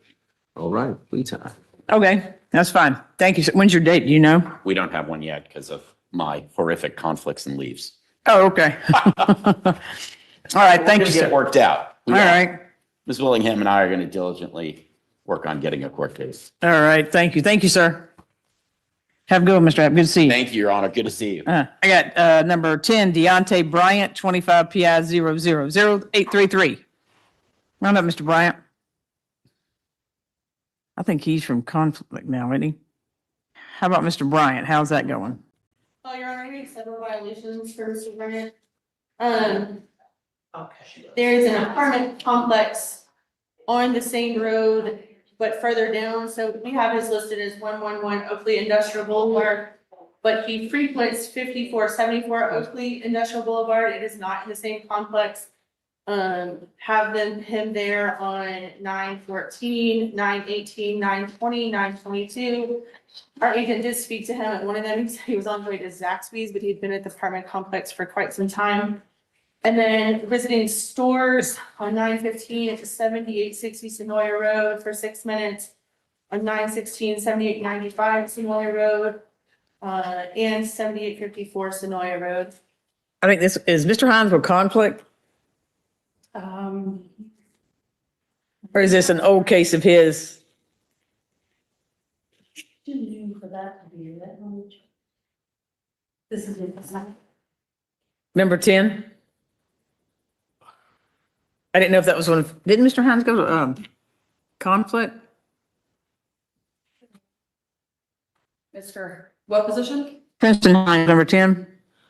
All right, plea time. Okay, that's fine. Thank you. When's your date? Do you know? We don't have one yet because of my horrific conflicts and leaves. Oh, okay. All right, thank you, Get sir. worked out. All right. Ms. Willingham and I are going to diligently work on getting a court case. All right, thank you. Thank you, sir. Have a good one, Mr. App. Good to see you. Thank you, Your Honor. Good to see you. I got number 10, Deontay Bryant, 25 PI 000833. Round up, Mr. Bryant. I think he's from conflict now, isn't he? How about Mr. Bryant? How's that going? Oh, Your Honor, we have several violations for Mr. Bryant. There's an apartment complex on the same road, but further down. So we have his listed as 111 Oakley Industrial Boulevard, but he frequents 5474 Oakley Industrial Boulevard. It is not in the same complex. Have him there on 9/14, 9/18, 9/20, 9/22. Our agent did speak to him at one of them. He said he was on his way to Zaxby's, but he'd been at the apartment complex for quite some time. And then visiting stores on 9/15 at the 7860 Sonoya Road for 6 minutes. On 9/16, 7895 Sonoya Road, and 7854 Sonoya Road. I think this is Mr. Hines with conflict, or is this an old case of his? For that to be that one. This is it. Number 10? I didn't know if that was one of, didn't Mr. Hines go to conflict? Mr. What position? Princeton Hines, number 10?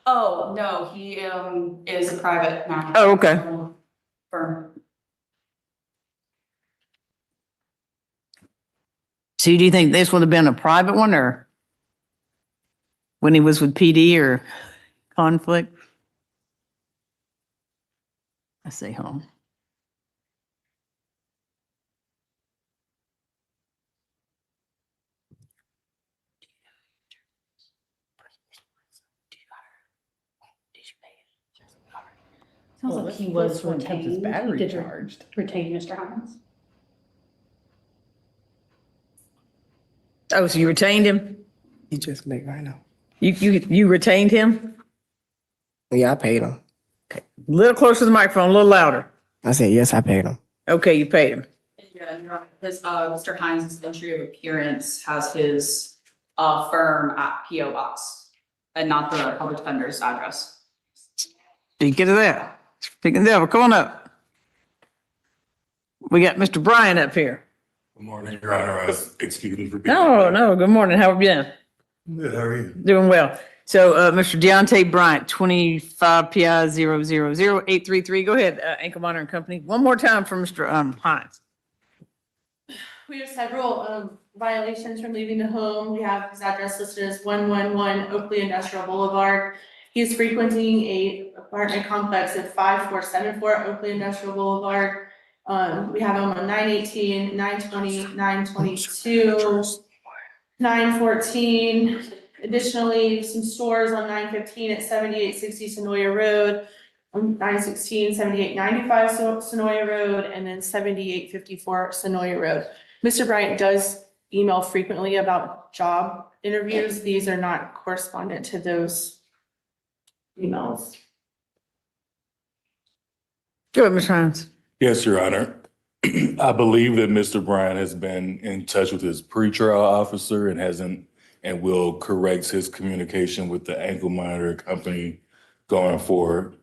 Oh, no, he is a private now. Oh, okay. Firm. So do you think this would have been a private one, or when he was with PD or conflict? I say home. Sounds Well, like he this was one kept his retained. battery He did charged. retain Mr. Hines. Oh, so you retained him? He just make right now. You retained him? Yeah, I paid him. A little closer to the microphone, a little louder. I said, yes, I paid him. Okay, you paid him. Yeah, his, Mr. Hines' entry of appearance has his, firm at PO Box and not the public defender's address. Speaking of that, speaking of the devil, come on up. We got Mr. Bryan up here. Good morning, Your Honor. Excuse me for being. No, good morning. How have you been? Good, how are you? Doing well. So, Mr. Deontay Bryant, 25 PI 000833. Go ahead, Ankle Monitor and Company. One more time for Mr. Hines. We have several violations from leaving the home. We have his address listed as 111 Oakley Industrial Boulevard. He is frequenting a apartment complex at 5474 Oakley Industrial Boulevard. We have him on 9/18, 9/20, 9/22. 914. Additionally, some stores on 915 at 7860 Sonoya Road, 916, 7895 Sonoya Road, and then 7854 Sonoya Road. Mr. Bryant does email frequently about job interviews. These are not correspondent to those emails. Go ahead, Ms. Hines. Yes, Your Honor. I believe that Mr. Bryan has been in touch with his pretrial officer and will correct his communication with the ankle monitor company going forward.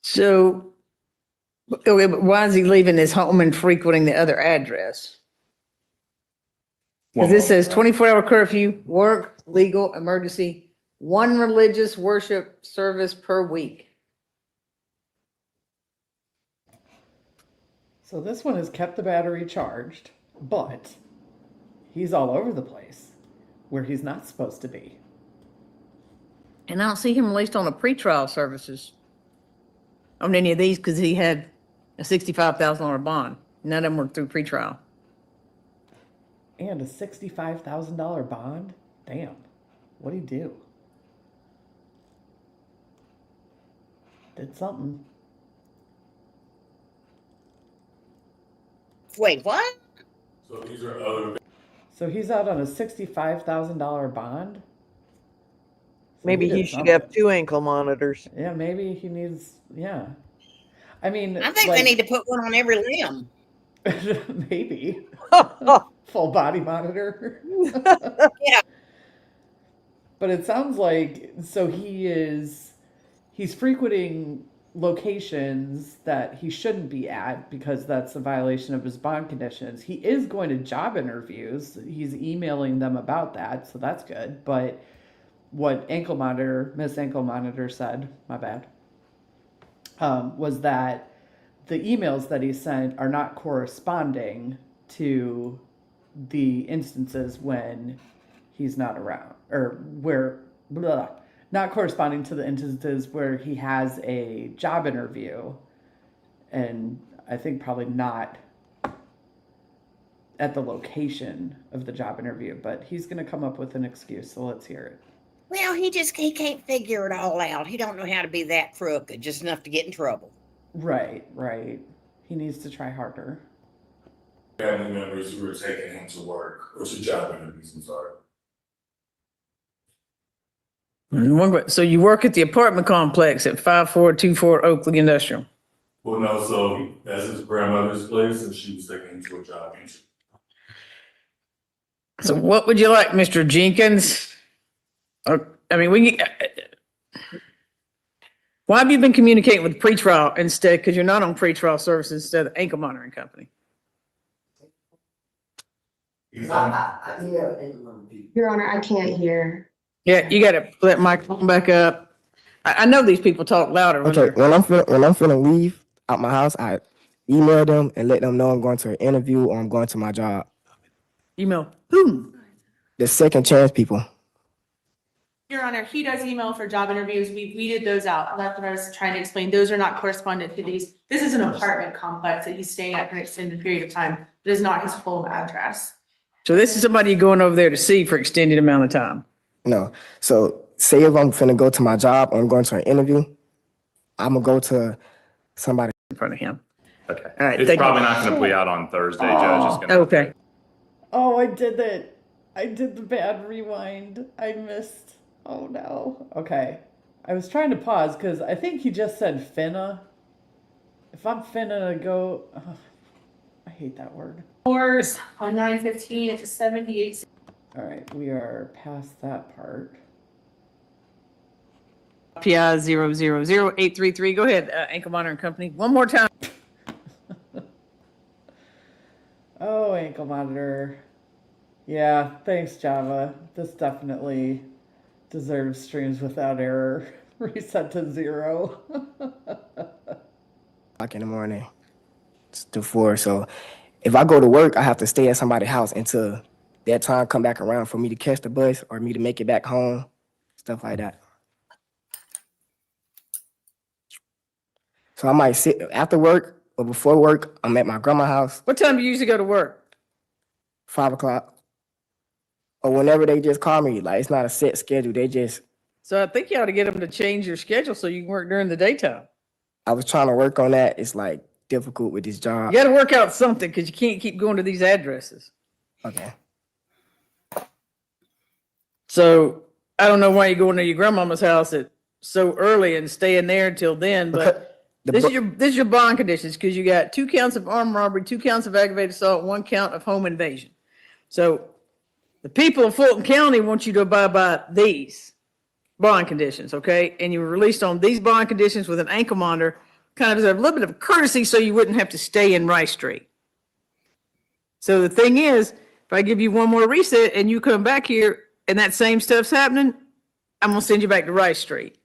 So, okay, but why is he leaving his home and frequenting the other address? Because this says 24-hour curfew, work, legal, emergency, one religious worship service per week. So this one has kept the battery charged, but he's all over the place where he's not supposed to be. And I don't see him released on the pretrial services on any of these because he had a $65,000 bond. None of them were through pretrial. And a $65,000 bond? Damn. What'd he do? Did something. Wait, what? So these are other. So he's out on a $65,000 bond? So Maybe did he should something. have 2 ankle monitors. Yeah, maybe he needs, yeah. I mean, I think they need to put one on every limb. maybe. Full body monitor. Yeah. But it sounds like, so he's frequenting locations that he shouldn't be at because that's a violation of his bond conditions. He is going to job interviews. He's emailing them about that, so that's good. But what Miss Ankle Monitor said, my bad, was that the emails that he sent are not corresponding to the instances when he's not around, or where, not corresponding to the instances where he has a job interview, and I think probably not at the location of the job interview, but he's going to come up with an excuse, so let's hear it. Well, he can't figure it all out. He don't know how to be that crooked, just enough to get in trouble. Right. He needs to try harder. Family members who are taking him to work or to job interviews, I'm sorry. So you work at the apartment complex at 5424 Oakley Industrial? Well, no, so that's his grandmother's place and she was taking him to a job interview. So what would you like, Mr. Jenkins? Why have you been communicating with pretrial instead? Because you're not on pretrial services instead of the ankle monitoring company. Your Honor, I can't hear. Yeah, you got to let microphone back up. I know these people talk louder. Okay, when I'm finna leave out my house, I email them and let them know I'm going to an interview or I'm going to my job. Email whom? The second chance people. Your Honor, he does email for job interviews. We weeded those out. That's what I was trying to explain. Those are not correspondent to these. This is an apartment complex that he's staying at for an extended period of time. It is not his home address. So this is somebody you're going over there to see for extended amount of time. No. So say if I'm finna go to my job or I'm going to an interview, I'm gonna go to somebody in front of him. Okay. All right. It's probably not going to play out on Thursday, Judge. It's gonna. Okay. Oh, I did that. I did the bad rewind. I missed. Oh no. Okay. I was trying to pause because I think he just said finna. If I'm finna go, I hate that word. Stores on 915 to 78. All right, we are past that part. PI 000833. Go ahead, ankle monitoring company. One more time. Oh, ankle monitor. Yeah, thanks, Java. This definitely deserves streams without error. Reset to 0. like in the morning to 4. So if I go to work, I have to stay at somebody's house until that time come back around for me to catch the bus or me to make it back home, stuff like that. So I might sit after work or before work, I'm at my grandma's house. What time do you usually go to work? 5 o'clock. Or whenever they just call me, like it's not a set schedule. They just, So I think you ought to get them to change your schedule so you can work during the daytime. I was trying to work on that. It's like difficult with this job. You got to work out something because you can't keep going to these addresses. Okay. So I don't know why you're going to your grandmama's house at so early and staying there until then, but this is your bond conditions because you got 2 counts of armed robbery, 2 counts of aggravated assault, 1 count of home invasion. So the people of Fulton County want you to abide by these bond conditions, okay? And you were released on these bond conditions with an ankle monitor, kind of as a little bit of courtesy so you wouldn't have to stay in Rice Street. So the thing is, if I give you one more reset and you come back here and that same stuff's happening, I'm gonna send you back to Rice Street.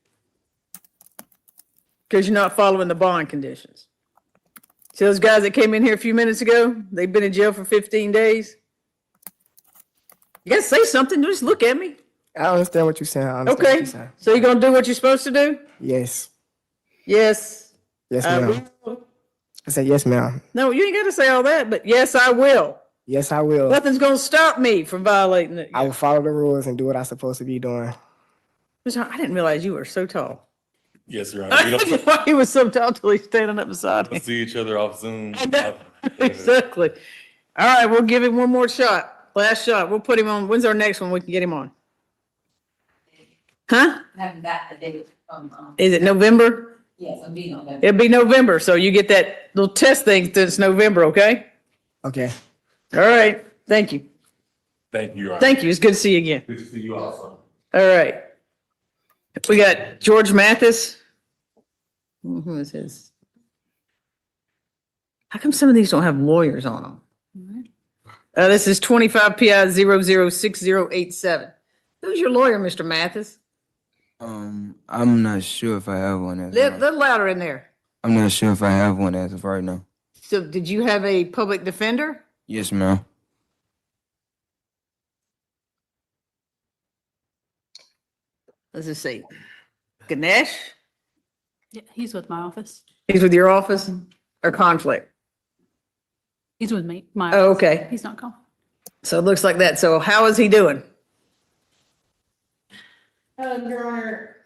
Because you're not following the bond conditions. See those guys that came in here a few minutes ago? They've been in jail for 15 days. You gotta say something, just look at me. I understand what you're saying. I understand what Okay, you're saying. so you're gonna do what you're supposed to do? Yes. Yes. Yes, I ma'am. will. I said, yes, ma'am. No, you ain't gotta say all that, but yes, I will. Yes, I will. Nothing's gonna stop me from violating it. I will follow the rules and do what I'm supposed to be doing. I didn't realize you were so tall. Yes, Your Honor. I didn't know why he was so tall till he's standing up beside We'll me. see each other off Zoom. Exactly. All right, we'll give him one more shot. Last shot. We'll put him on. When's our next one? We can get him on. Huh? Haven't got the date Is it November? yes, it'll be November. It'll be November. So you get that little test thing since November, okay? Okay. All right. Thank you. Thank you, Your Honor. Thank you. It's good to see you again. Good to see you also. All right. We got George Mathis. Who is his? How come some of these don't have lawyers on them? This is 25 PI 006087. Who's your lawyer, Mr. Mathis? I'm not sure if I have one as Little louder in there. I'm not sure if I have one as of right now. So did you have a public defender? Yes, ma'am. Let's just see. Ganesh? Yeah, he's with my office. He's with your office or conflict? He's with me. Oh, okay. He's not calm. So it looks like that. So how is he doing? Your Honor,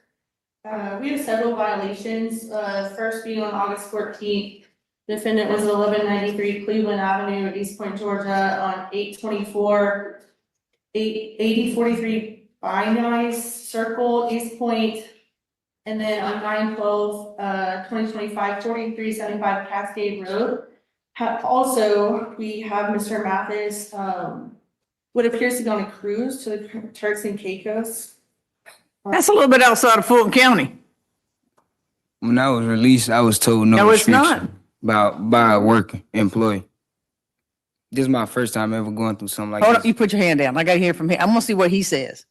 we have several violations. First being on August 14th. Defendant was 1193 Cleveland Avenue, East Point, Georgia, on 824, 8043 Binice Circle, East Point. And then on 9/12/2025, 4375 Cascade Road. Also, we have Mr. Mathis, what appears to be on a cruise to the Turks and Caicos. That's a little bit outside of Fulton County. When I was released, I was told no No, it's not. restriction by a work employee. This is my first time ever going through something like Hold this. on, you put your hand down. I gotta hear from him. I'm gonna see what he says.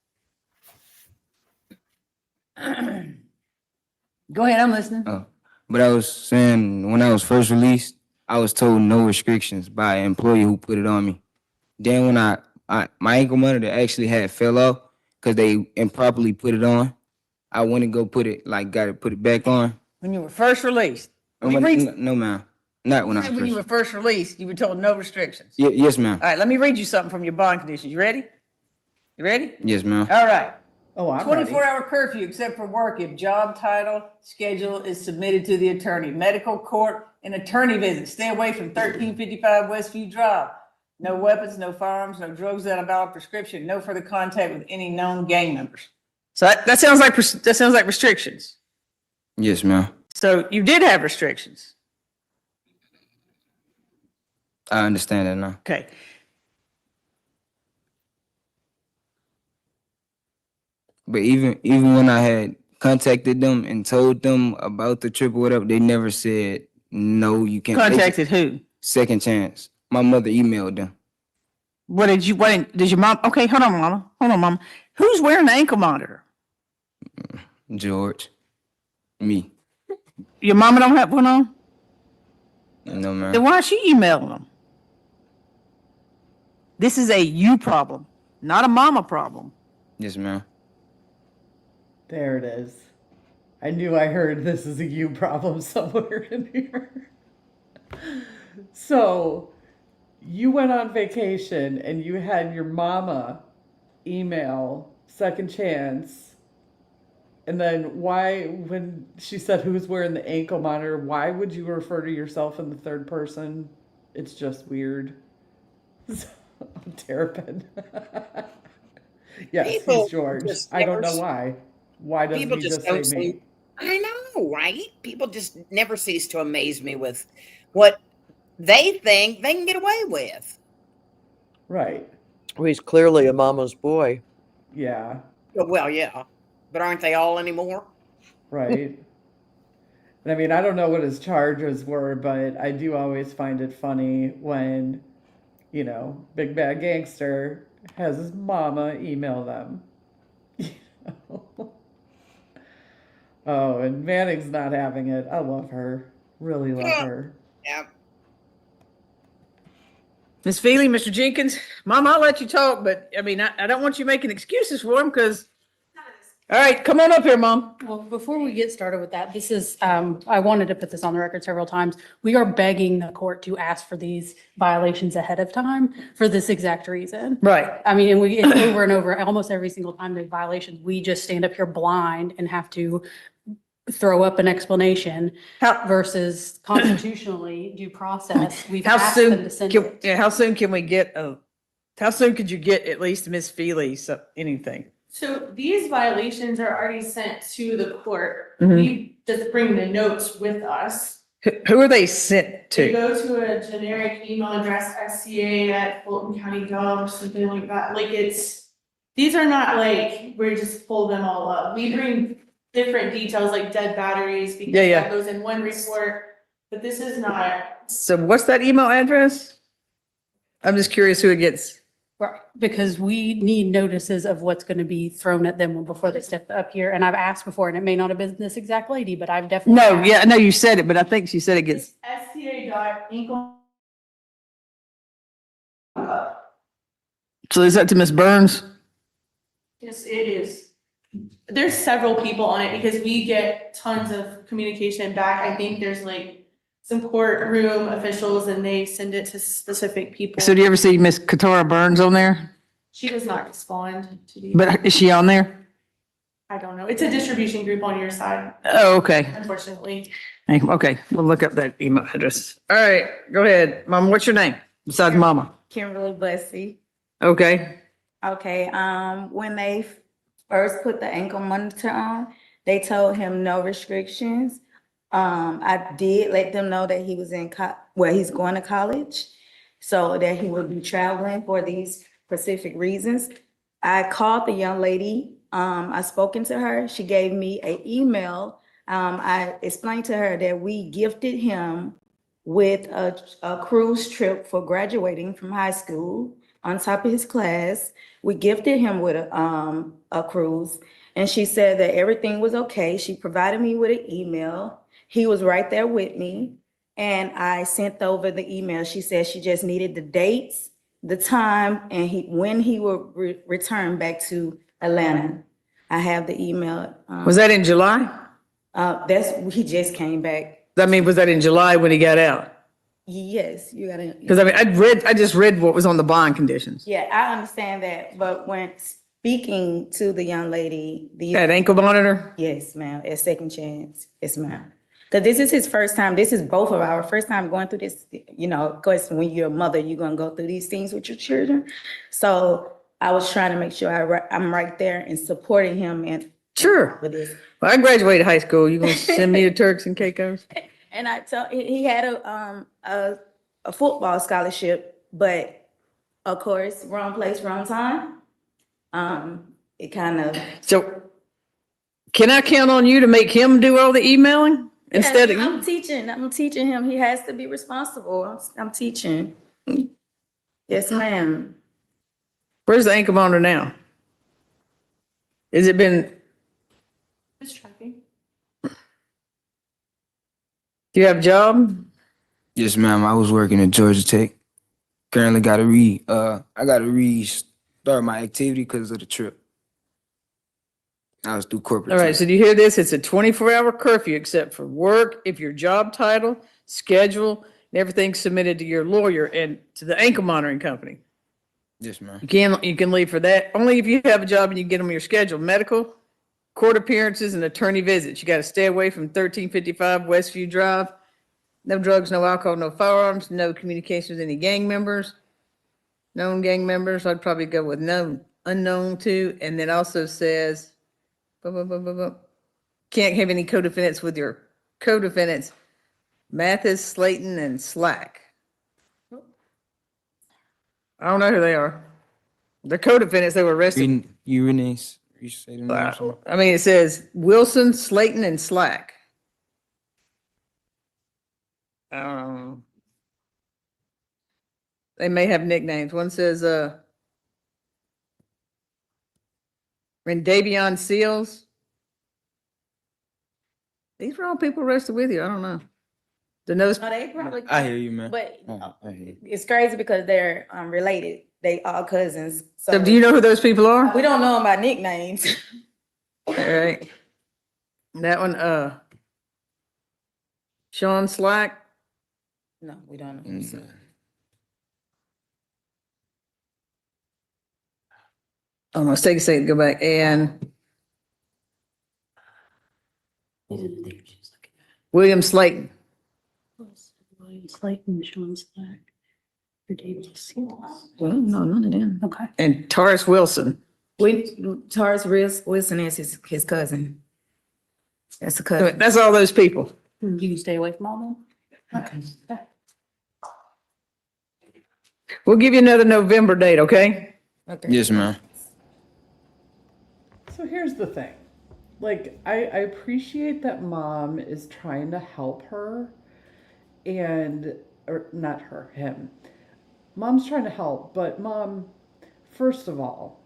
Go ahead, I'm listening. But I was saying, when I was first released, I was told no restrictions by an employee who put it on me. Then when my ankle monitor actually had fell off because they improperly put it on, I went and put it back on. When you were first released. No, ma'am. Not when I When you were first released, you were told no restrictions. Yes, ma'am. All right, let me read you something from your bond conditions. You ready? You ready? Yes, ma'am. All right. Oh, I'm ready. 24-hour curfew except for work if job title schedule is submitted to the attorney. Medical, court, and attorney visit. Stay away from 1355 Westview Drive. No weapons, no firearms, no drugs without a valid prescription. No further contact with any known gang members. So that sounds like restrictions. Yes, ma'am. So you did have restrictions. I understand that now. Okay. But even when I had contacted them and told them about the trip or whatever, they never said no, you can't. Contacted who? Second chance. My mother emailed them. Did your mom? Okay, hold on, mama. Who's wearing the ankle monitor? George. Me. Your mama don't have one on? No, ma'am. Then why is she emailing them? This is a you problem, not a mama problem. Yes, ma'am. There it is. I knew I heard this is a you problem somewhere in here. So you went on vacation and you had your mama email Second Chance. And then why, when she said who's wearing the ankle monitor, why would you refer to yourself in the third person? It's just weird. Terrapin. Yes, People he's George. just I don't never know why. Why doesn't people he just just don't say me? seem. I know, right? People just never cease to amaze me with what they think they can get away with. Right. Well, he's clearly a mama's boy. Yeah. Well, yeah, but aren't they all anymore? Right. And I mean, I don't know what his charges were, but I do always find it funny when, Big Bad Gangster has his mama email them. Oh, and Manning's not having it. I love her. Really love her. Yeah. Ms. Feely, Mr. Jenkins, Mom, I'll let you talk, but I mean, I don't want you making excuses for him because, all right, come on up here, Mom. Well, before we get started with that, this is, I wanted to put this on the record several times. We are begging the court to ask for these violations ahead of time for this exact reason. Right. I mean, and it's over and over, almost every single time there's violations, we just stand up here blind and have to throw up an explanation versus constitutionally due process. We've How asked them soon, to send can, it. yeah, how soon can we get how soon could you get at least Ms. Feely, anything? So these violations are already sent to the court. Mhm. We just bring the notes with us. Who are they sent They to? go to a generic email address, SCA@FultonCounty.gov, something like that. Like these are not like, we just pull them all up. We bring different details like dead batteries because Yeah. that goes in one report, but this is not. So what's that email address? I'm just curious who it gets. Right, because we need notices of what's going to be thrown at them before they step up here. And I've asked before, and it may not have been this exact lady, but I've definitely. No, asked. yeah, I know you said it, but I think she said it gets. SCA.ankle. So is that to Ms. Burns? Yes, it is. There's several people on it because we get tons of communication back. I think there's like some courtroom officials and they send it to specific people. So do you ever see Miss Katara Burns on there? She does not respond to these. But is she on there? I don't know. It's a distribution group on your side. Oh, okay. Unfortunately. Okay, we'll look up that email address. All right, go ahead. Mom, what's your name besides Mama? Kimberly Bussey. Okay. Okay, when they first put the ankle monitor on, they told him no restrictions. I did let them know that he was he's going to college, so that he would be traveling for these specific reasons. I called the young lady. I spoken to her. She gave me an email. I explained to her that we gifted him with a cruise trip for graduating from high school on top of his class. We gifted him with a cruise, and she said that everything was okay. She provided me with an email. He was right there with me, and I sent over the email. She said she just needed the dates, the time, and when he will return back to Atlanta. I have the email. Was that in July? He just came back. I mean, was that in July when he got out? Yes, you gotta. Because I mean, I just read what was on the bond conditions. Yeah, I understand that, but when speaking to the young lady, That ankle monitor? Yes, ma'am, at Second Chance, yes, ma'am. Because this is his first time. This is both of our first time going through this. Of course, when you're a mother, you're gonna go through these things with your children. So I was trying to make sure I'm right there and supporting him and Sure. with this. Well, I graduated high school. You gonna send me to Turks and Caicos? And I told he had a football scholarship, but of course, wrong place, wrong time. It kind of. So can I count on you to make him do all the emailing instead of you? I'm teaching him. He has to be responsible. I'm teaching. Yes, ma'am. Where's the ankle monitor now? Has it been? It's tracking. Do you have a job? Yes, ma'am. I was working at Georgia Tech. Currently I gotta restart my activity because of the trip. I was through corporate. All right, so do you hear this? It's a 24-hour curfew except for work, if your job title, schedule, Everything's submitted to your lawyer and to the ankle monitoring company. Yes, ma'am. You can leave for that, only if you have a job and you get them your schedule, medical, court appearances, and attorney visits. You gotta stay away from 1355 Westview Drive. No drugs, no alcohol, no firearms, no communication with any gang members. Known gang members, I'd probably go with known, unknown too, and then also says, can't have any co-defendants with your co-defendants, Mathis, Slayton, and Slack. I don't know who they are. They're co-defendants, they were arrested. Uranus. You say the name or something? I mean, it says Wilson, Slayton, and Slack. They may have nicknames. One says, Rendavion Seals. These were all people arrested with you. I don't know. The nose. No, they probably. I hear you, man. But I hear you. it's crazy because they're related. They all cousins. So do you know who those people are? We don't know them by nicknames. All right. That one, Sean Slack. No, we don't know. Oh, let's take a second, go back and William Slayton. Slayton, Sean Slack, for David Seals. Well, no, none of them. Okay. And Taurus Wilson. Taurus Wilson is his cousin. That's a cousin. That's all those people. You can stay away from all them? Okay. We'll give you another November date, okay? Okay. Yes, ma'am. So here's the thing. Like, I appreciate that mom is trying to help her or not her, him. Mom's trying to help, but mom, first of all,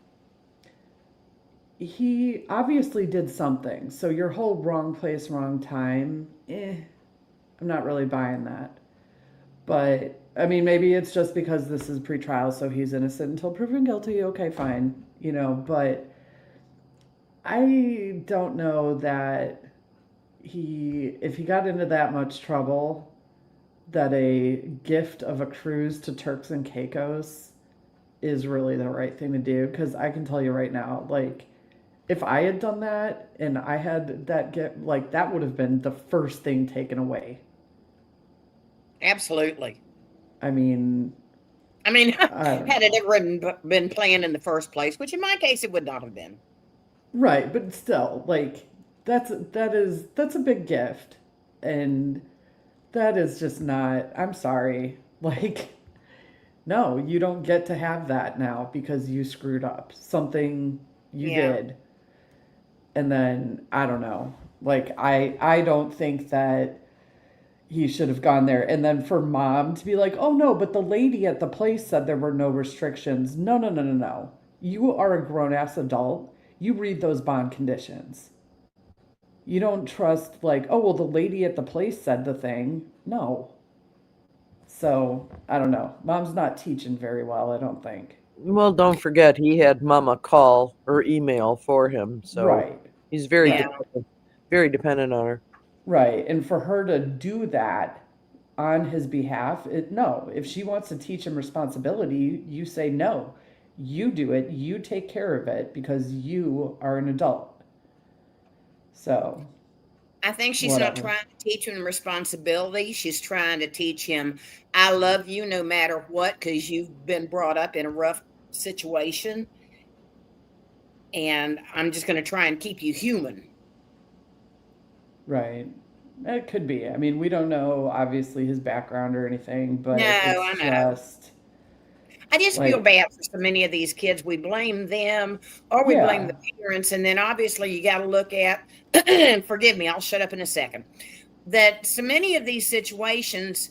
he obviously did something. So your whole wrong place, wrong time, I'm not really buying that. But, I mean, maybe it's just because this is pretrial, so he's innocent until proven guilty. Okay, fine. But I don't know that if he got into that much trouble, that a gift of a cruise to Turks and Caicos is really the right thing to do. Because I can tell you right now, like, if I had done that and I had that gift, like, that would have been the first thing taken away. Absolutely. I mean, had it ever been planned in the first place, which in my case it would not have been. right, but still, like, that's a big gift, and that is just not. I'm sorry, like, no, you don't get to have that now because you screwed up something you did, and then I don't know, like, I don't think that he should have gone there. And then for mom to be like, oh no, but the lady at the place said there were no restrictions. No. You are a grown ass adult. You read those bond conditions. You don't trust like, oh, well, the lady at the place said the thing. No. So I don't know. Mom's not teaching very well, I don't think. Well, don't forget, he had mama call or email for him. So Right. he's very dependent on her. Right. And for her to do that on his behalf, no. If she wants to teach him responsibility, you say no. You do it. You take care of it because you are an adult. So I think she's not trying to teach him responsibility. She's trying to teach him, I love you no matter what, because you've been brought up in a rough situation. And I'm just going to try and keep you human. Right. It could be. I mean, we don't know, obviously, his background or anything, but No, I know. I just like, feel bad for so many of these kids. We blame them or we blame the parents. And then obviously you got to look at, forgive me, I'll shut up in a second, that so many of these situations,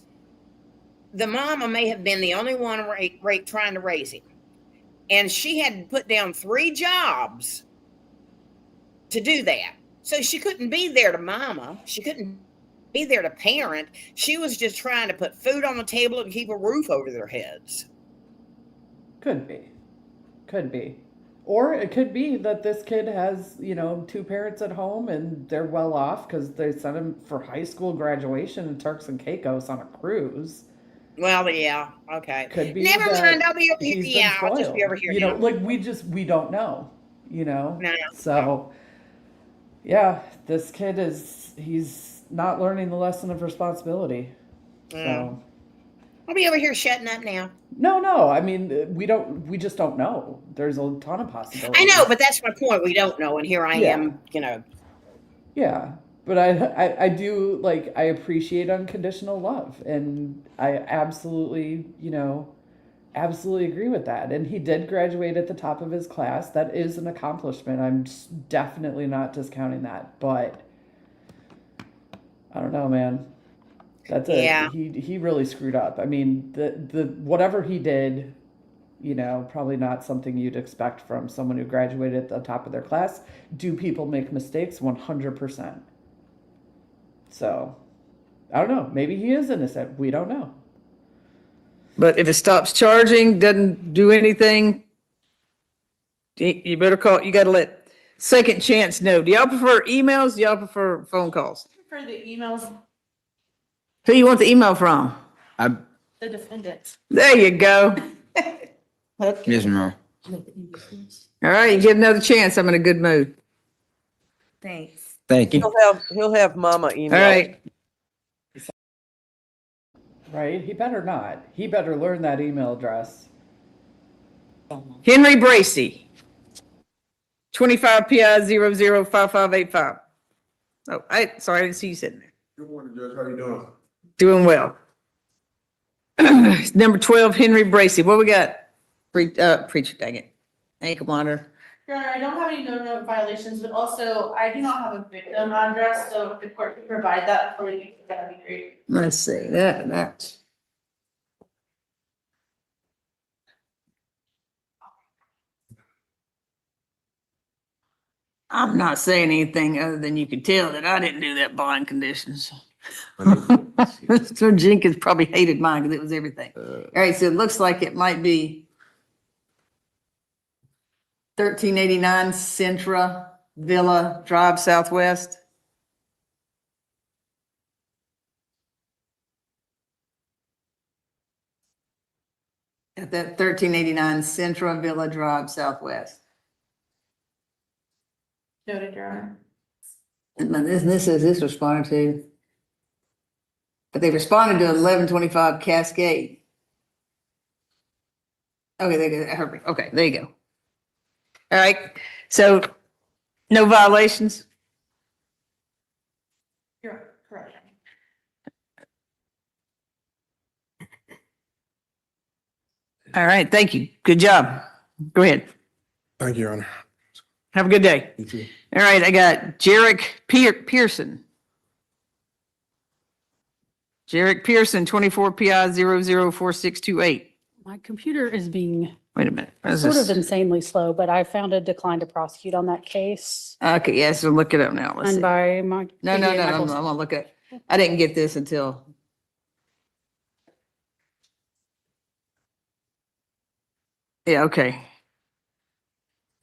the mama may have been the only one trying to raise him. And she had to put down 3 jobs to do that. So she couldn't be there to mama. She couldn't be there to parent. She was just trying to put food on the table and keep a roof over their heads. Could be. Or it could be that this kid has, 2 parents at home and they're well off because they sent him for high school graduation in Turks and Caicos on a cruise. Well, yeah, okay. Could be Never that mind, I'll be over here. he's been Yeah, I'll just be over spoiled. here You know, now. like we don't know, you know? No. So, yeah, this kid he's not learning the lesson of responsibility. So, I'll be over here shutting up now. no, I mean, we just don't know. There's a ton of possibilities. I know, but that's my point. We don't know, and here I am, you know. Yeah, but I do, like, I appreciate unconditional love, and I absolutely, absolutely agree with that. And he did graduate at the top of his class. That is an accomplishment. I'm definitely not discounting that, but I don't know, man. Yeah. He really screwed up. I mean, the whatever he did, probably not something you'd expect from someone who graduated at the top of their class. Do people make mistakes? 100%. So, I don't know. Maybe he is innocent. We don't know. But if it stops charging, doesn't do anything, you better call, you gotta let second chance know. Do y'all prefer emails? Do y'all prefer phone calls? For the emails, Who you want the email from? the defendants. There you go. Yes, ma'am. All right, you get another chance. I'm in a good mood. Thanks. Thank you. He'll have mama email. All right. Right? He better not. He better learn that email address. Henry Bracy, 25 PI 005585. Oh, sorry, I didn't see you sitting there. Good morning, Judge. How you doing? Doing well. Number 12, Henry Bracy. What we got? Preacher, dang it. Ankle monitor. Your Honor, I don't have any no violations, but also I do not have a victim address, so if the court could provide that for me, that'd be great. Let's see, that's. I'm not saying anything other than you could tell that I didn't do that bond conditions. Mr. Jenkins probably hated mine because it was everything. All right, so it looks like it might be 1389 Centra Villa Drive Southwest. At that 1389 Centra Villa Drive Southwest. Noted, Your Honor. And this is this responded to. But they responded to 1125 Cascade. Okay, okay, there you go. All right, so no violations? You're correct. All right, thank you. Good job. Go ahead. Thank you, Your Honor. Have a good day. You too. All right, I got Jarek Pearson. Jarek Pearson, 24 PI 004628. My computer is being Wait a minute. What is sort this? of insanely slow, but I found a decline to prosecute on that case. Okay, yes, so look it up now. Let's And see. by my. No, ABA I'm Michaels. gonna look at, I didn't get this until. Yeah, okay.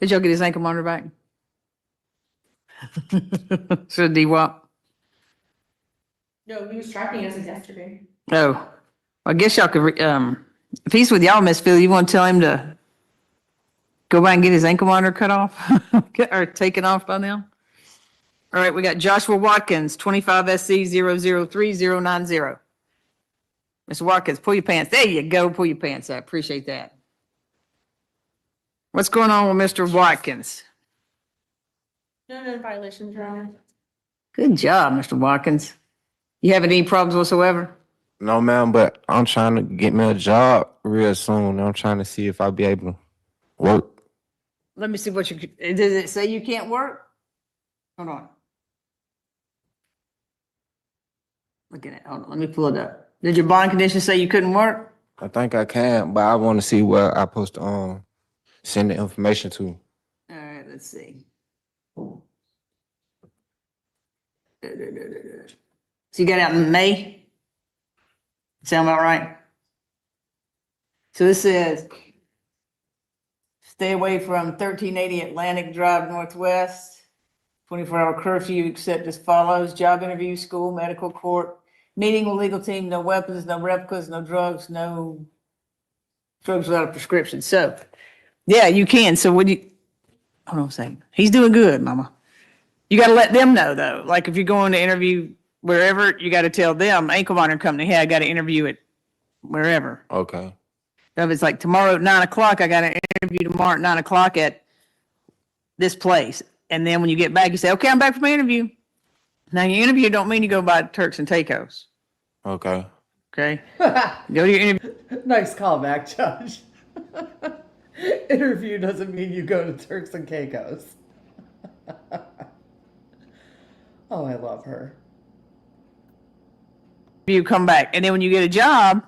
Did y'all get his ankle monitor back? So D-Wop? No, he was tracking us yesterday. Oh, I guess y'all could, if he's with y'all, Miss Phil, you want to tell him to go by and get his ankle monitor cut off or taken off by now? All right, we got Joshua Watkins, 25 SC 003090. Mr. Watkins, pull your pants. There you go. Pull your pants up. Appreciate that. What's going on with Mr. Watkins? No violations, Your Honor. Good job, Mr. Watkins. You having any problems whatsoever? No, ma'am, but I'm trying to get me a job real soon. I'm trying to see if I'll be able to work. Let me see what you, does it say you can't work? Hold on. Look at it. Hold on. Let me pull it up. Did your bond condition say you couldn't work? I think I can, but I want to see where I'm supposed to send the information to. All right, let's see. So you got out in May? Sound about right? So this says, stay away from 1380 Atlantic Drive Northwest, 24-hour curfew except as follows: job interview, school, medical, court, meeting with legal team, no weapons, no replicas, no drugs without a prescription. So, yeah, you can. So hold on a second. He's doing good, mama. You got to let them know though. Like if you're going to interview wherever, you got to tell them, ankle monitor company, hey, I got to interview at wherever. Okay. If it's like tomorrow at 9:00, I got an interview tomorrow at 9:00 at this place. And then when you get back, you say, okay, I'm back from my interview. Now your interview don't mean you go by Turks and Caicos. Okay. Okay. Go to your interview. Nice callback, Judge. Interview doesn't mean you go to Turks and Caicos. Oh, I love her. You come back. And then when you get a job,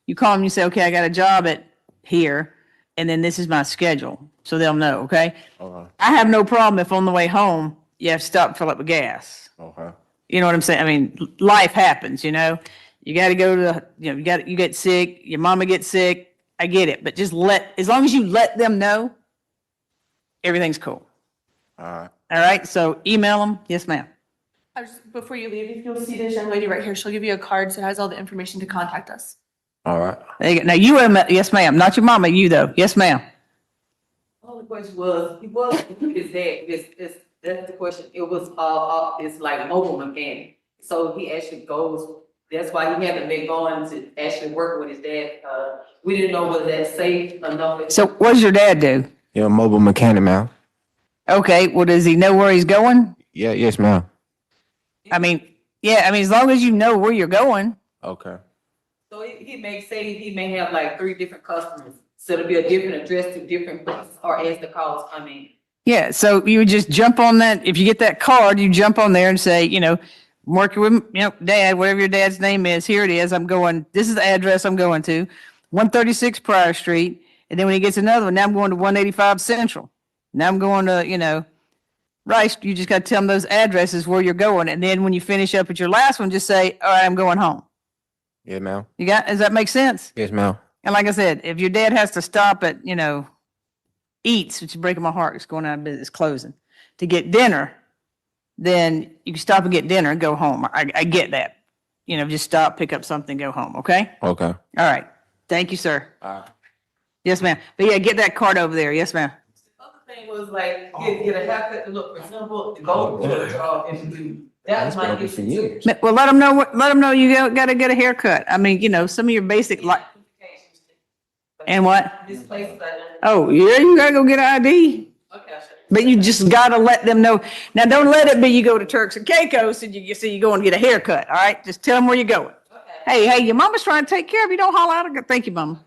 you call them, you say, okay, I got a job at here. And then this is my schedule. So they'll know. Okay. Okay. I have no problem if on the way home, you have to stop and fill up with gas. Okay. You know what I'm saying? I mean, life happens, you know, you got to go to, you get sick, your mama gets sick. I get it. But just as long as you let them know, everything's cool. All right. All right. So email them. Yes, ma'am. Before you leave, if you'll see this young lady right here, she'll give you a card that has all the information to contact us. All right. There you go. Now yes, ma'am. Not your mama, you though. Yes, ma'am. Only question was, his dad, that's the question. It was, it's like mobile mechanic. So he actually goes, that's why he hasn't been going to actually work with his dad. We didn't know whether that's safe enough. So what does your dad do? You're a mobile mechanic, ma'am. Okay. Well, does he know where he's going? Yeah, yes, ma'am. I mean, yeah, as long as you know where you're going. Okay. So he may have like 3 different customers. So it'll be a different address to different places or as the calls come in. Yeah. So you would just jump on that. If you get that card, you jump on there and say, I'm working with, dad, whatever your dad's name is, here it is. This is the address I'm going to, 136 Pryor Street. And then when he gets another one, now I'm going to 185 Central. Now I'm going to, Rice, you just got to tell them those addresses where you're going. And then when you finish up at your last one, just say, all right, I'm going home. Yeah, ma'am. Does that make sense? Yes, ma'am. And like I said, if your dad has to stop at, Eats, which is breaking my heart, it's going out of business, closing, to get dinner, then you can stop and get dinner and go home. I get that. Just stop, pick up something, go home. Okay? Okay. All right. Thank you, sir. Yes, ma'am. But yeah, get that card over there. Yes, ma'am. Thing was like, get a haircut to look presentable, to go to the job and do. That might be for years. Well, let them know you got to get a haircut. I mean, some of your basic and what? This place, Oh, yeah, you got to go get an ID. Okay. But you just got to let them know. Now, don't let it be you go to Turks and Caicos and you say you're going to get a haircut. All right. Just tell them where you're going. Okay. Hey, your mama's trying to take care of you. Don't holler out. Thank you, mama.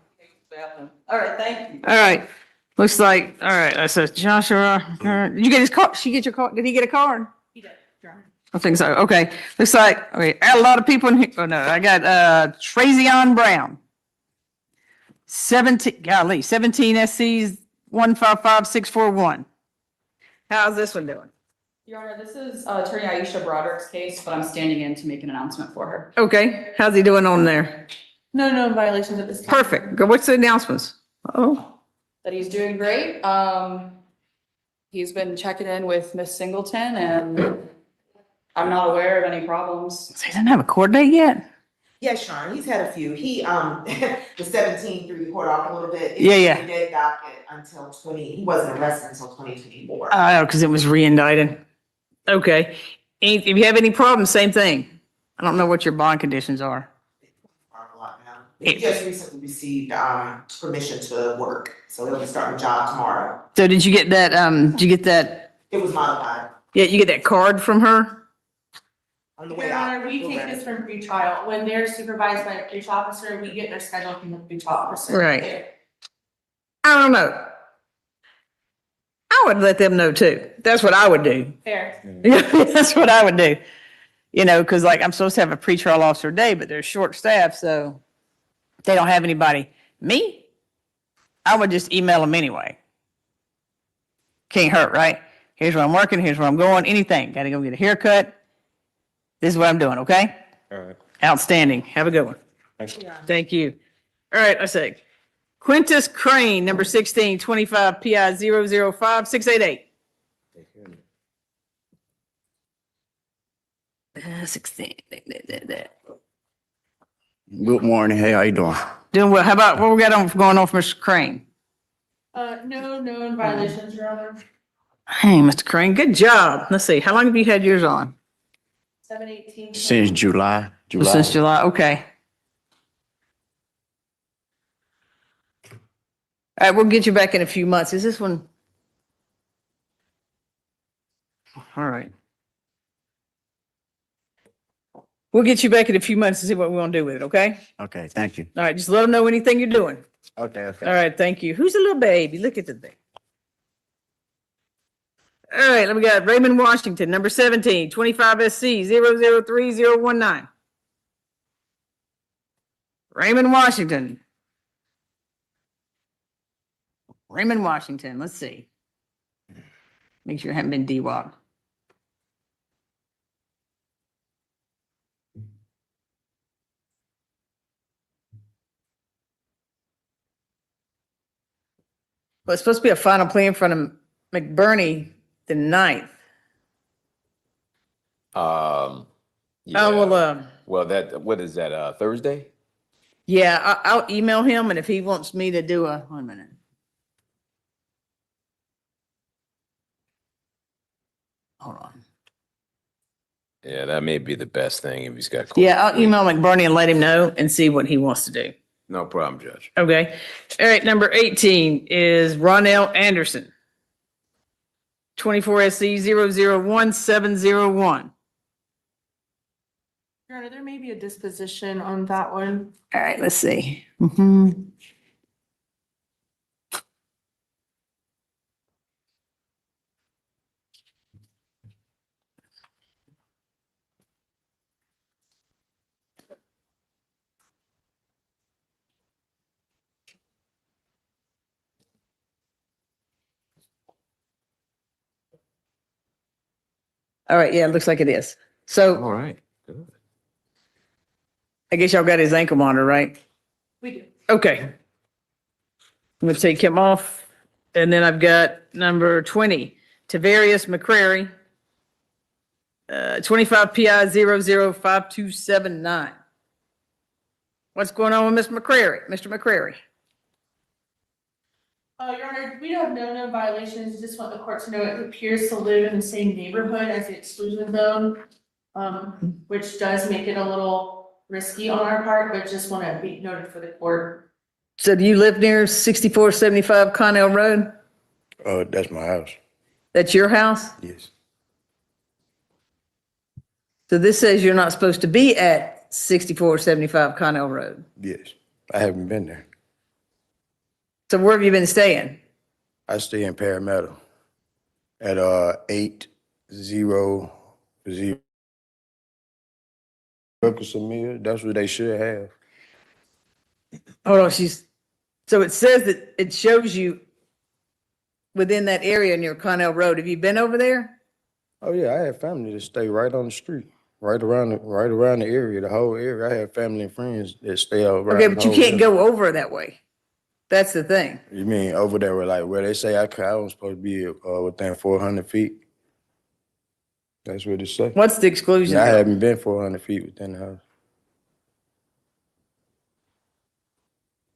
All right, thank you. All right. Looks like, all right. That says Joshua. Did you get his card? Did he get a card? He did. I think so. Okay. Looks like, okay. I got a lot of people in here. Oh, no. I got Trazion Brown. 17 SCs 155641. How's this one doing? Your Honor, this is Attorney Aisha Broderick's case, but I'm standing in to make an announcement for her. Okay. How's he doing on there? No violations at this time. Perfect. Good. What's the announcements? Oh. That he's doing great. He's been checking in with Miss Singleton and I'm not aware of any problems. He doesn't have a court date yet? Yes, Sean, he's had a few. He, the 17 threw the court off a little bit. Yeah. He did docket until he wasn't arrested until 2024. Oh, because it was re-indicted. Okay. If you have any problems, same thing. I don't know what your bond conditions are. He just recently received, permission to work, so he'll be starting a job tomorrow. So did you get that, It was modified. Yeah, you get that card from her? On the way Your out. Honor, we take this from pretrial. When they're supervised by a pretrial officer, we get their schedule from the pretrial officer. Right. I don't know. I would let them know too. That's what I would do. Fair. That's what I would do. Because like I'm supposed to have a pretrial officer a day, but they're short staffed, so they don't have anybody. Me? I would just email them anyway. Can't hurt, right? Here's where I'm working. Here's where I'm going. Anything. Got to go get a haircut. This is what I'm doing. Okay. All right. Outstanding. Have a good one. Thank you. Thank you. All right. Let's see. Quintus Crane, number 16, 25 PI 005688. 16. Good morning. Hey, how you doing? Doing well. How about what we got on going on for Mr. Crane? No known violations, Your Honor. Hey, Mr. Crane, good job. Let's see. How long have you had yours on? 7/18. Since July. Since July. Okay. All right, we'll get you back in a few months. Is this one? All right. We'll get you back in a few months to see what we want to do with it, okay? Okay, thank you. All right, just let them know anything you're doing. Okay, okay. All right, thank you. Who's the little baby? Look at the thing. All right, let me got Raymond Washington, number 17, 25 SC 003019. Raymond Washington. Raymond Washington, let's see. Make sure I haven't been DWAP. Well, it's supposed to be a final plea in front of McBurney the 9th. Yeah. Oh, well, Well, what is that, Thursday? yeah, I'll email him, and if he wants me to do a, 1 minute. Hold on. Yeah, that may be the best thing if he's got. Yeah, I'll email McBurney and let him know and see what he wants to do. No problem, Judge. Okay. All right, number 18 is Ronell Anderson. 24 SC 001701. Your Honor, there may be a disposition on that one. All right, let's see. Mhm. All right, yeah, it looks like it is. So All right. Good. I guess y'all got his ankle monitor, right? We do. Okay. I'm gonna take him off. And then I've got number 20, Tavarius McCrary. 25 PI 005279. What's going on with Mr. McCrary? Your Honor, we have no known violations. Just want the court to know it appears to live in the same neighborhood as the exclusion zone, which does make it a little risky on our part, but just want to be noted for the court. So do you live near 6475 Connell Road? That's my house. That's your house? Yes. So this says you're not supposed to be at 6475 Connell Road. Yes. I haven't been there. So where have you been staying? I stay in Parramatta at 800 Mill. That's what they should have. Hold on, so it says that it shows you within that area near Connell Road. Have you been over there? Oh yeah, I have family that stay right on the street, right around the area, the whole area. I have family and friends that stay around. Okay, but the you whole can't area. go over that way. That's the thing. You mean over there where they say I was supposed to be within 400 feet? That's what it say. What's the exclusion? I zone? haven't been 400 feet within the house.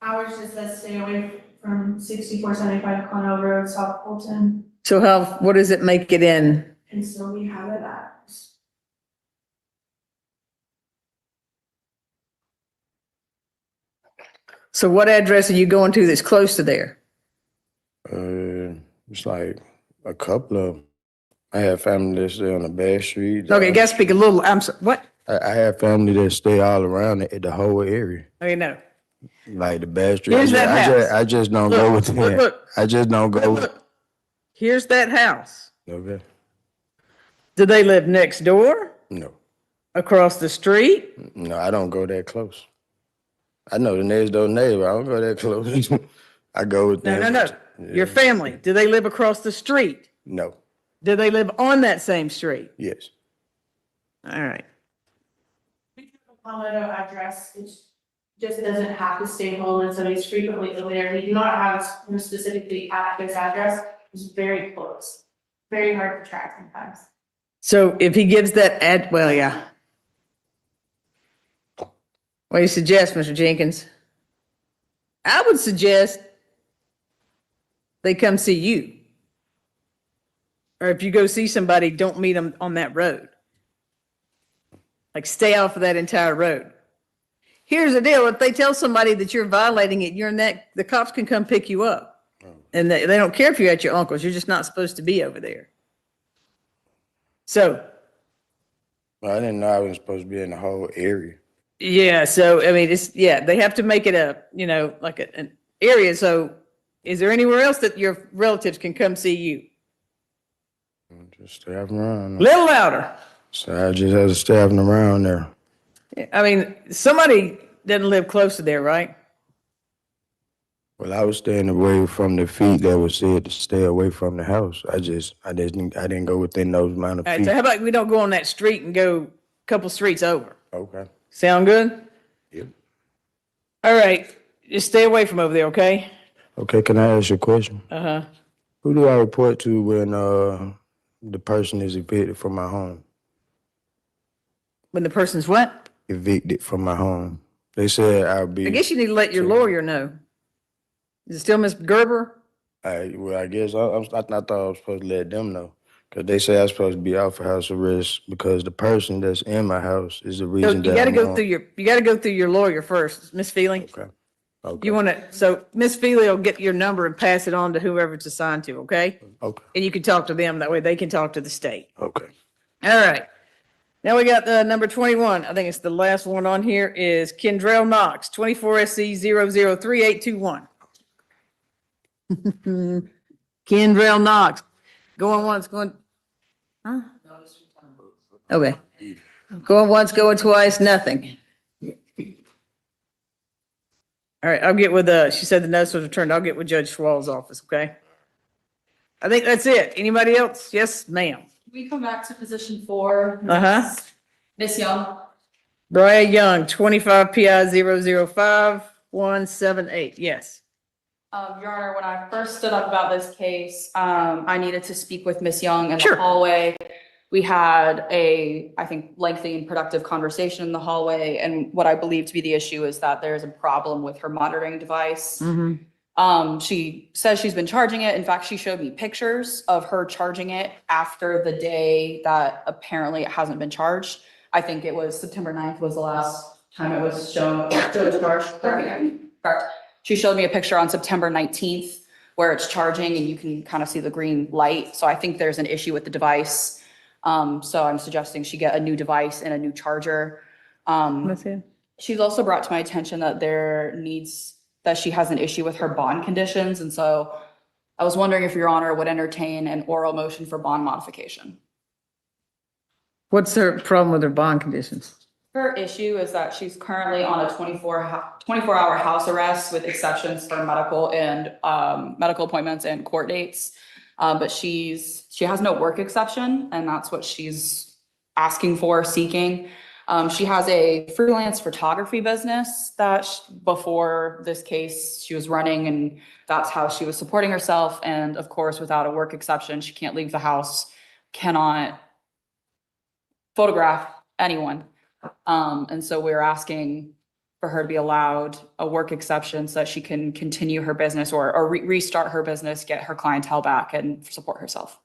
Ours just says stay away from 6475 Connell Road, South Fulton, So what does it make it in? and so we have it at. So what address are you going to that's close to there? It's like a couple of. I have family that stay on the back street. Okay, you gotta speak a little, I'm sorry, what? I have family that stay all around the whole area, Okay, no. like the back street. Here's that house. I just don't go with that. Look. I just don't go. Look. Here's that house. Okay. Do they live next door? No, Across the street? no, I don't go that close. I know the next door neighbor. I don't go that close. I go with No, them. no, no. Your family, do they live across the street? No. Do they live on that same street? Yes. All right. Palmetto address, it just doesn't have to stay home, and somebody's frequently there. We do not have specifically at this address. It's very close, very hard to track sometimes. So if he gives that well, yeah. What do you suggest, Mr. Jenkins? I would suggest they come see you. Or if you go see somebody, don't meet them on that road. Like stay off of that entire road. Here's the deal. If they tell somebody that you're violating it, you're in that, the cops can come pick you up. And they don't care if you're at your uncle's. You're just not supposed to be over there. So, I didn't know I was supposed to be in the whole area. yeah, so, I mean, they have to make it like an area. So is there anywhere else that your relatives can come see you? Just staff around. Little louder. So I just had to staff them around there. I mean, somebody doesn't live close to there, right? Well, I was staying away from the feet that was said to stay away from the house. I didn't go within those amount of All right, feet. so how about we don't go on that street and go a couple streets over? Okay. Sound good? Yep. All right, just stay away from over there, okay? Okay, can I ask you a question? Uh-huh. Who do I report to when the person is evicted from my home? When the person's what? Evicted from my home. They said I'll be. I guess you need to let your lawyer know. Is it still Miss Gerber? I guess I thought I was supposed to let them know. Because they say I'm supposed to be out for house arrest because the person that's in my house is the So reason you that gotta I'm go on. through your lawyer first, Miss Feely. Okay. So Miss Feely will get your number and pass it on to whoever it's assigned to, okay? Okay. And you can talk to them, that way they can talk to the state. Okay. All right. Now we got number 21. I think it's the last one on here is Kendrell Knox, 24 SC 003821. Kendrell Knox. Going once, going, huh? Okay. Going once, going twice, nothing. All right, I'll get with, she said the notice was returned. I'll get with Judge Schwall's office, okay? I think that's it. Anybody else? Yes, ma'am. We come back to position 4. Uh-huh. Miss Young. Brian Young, 25 PI 005178. Yes. Your Honor, when I first stood up about this case, I needed to speak with Miss Young in Sure. the hallway. We had I think, lengthy and productive conversation in the hallway. And what I believe to be the issue is that there's a problem with her monitoring device. Mm-hmm. She says she's been charging it. In fact, she showed me pictures of her charging it after the day that apparently it hasn't been charged. I think it was September 9th was the last time it was shown charged. Correct. She showed me a picture on September 19th where it's charging and you can kind of see the green light. So I think there's an issue with the device. So I'm suggesting she get a new device and a new charger. That's it. She's also brought to my attention that that she has an issue with her bond conditions. And so I was wondering if Your Honor would entertain an oral motion for bond modification. What's her problem with her bond conditions? Her issue is that she's currently on a 24-hour house arrest with exceptions for medical appointments and court dates. But she has no work exception, and that's what she's asking for, seeking. She has a freelance photography business that before this case she was running, and that's how she was supporting herself. And of course, without a work exception, she can't leave the house, cannot photograph anyone. And so we're asking for her to be allowed a work exception so that she can continue her business or restart her business, get her clientele back and support herself.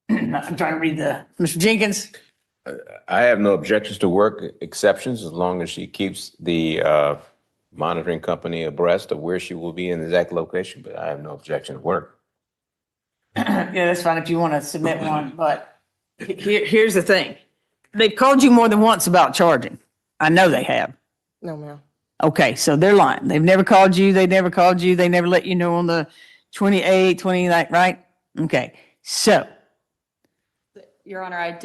I'm trying to read Mr. Jenkins. I have no objections to work exceptions as long as she keeps the monitoring company abreast of where she will be in the exact location, but I have no objection to work. Yeah, that's fine if you want to submit one, but here's the thing. They've called you more than once about charging. I know they have. No, ma'am. Okay, so they're lying. They've never called you. They never called you. They never let you know on the 28, 20, right? Okay, so. Your Honor,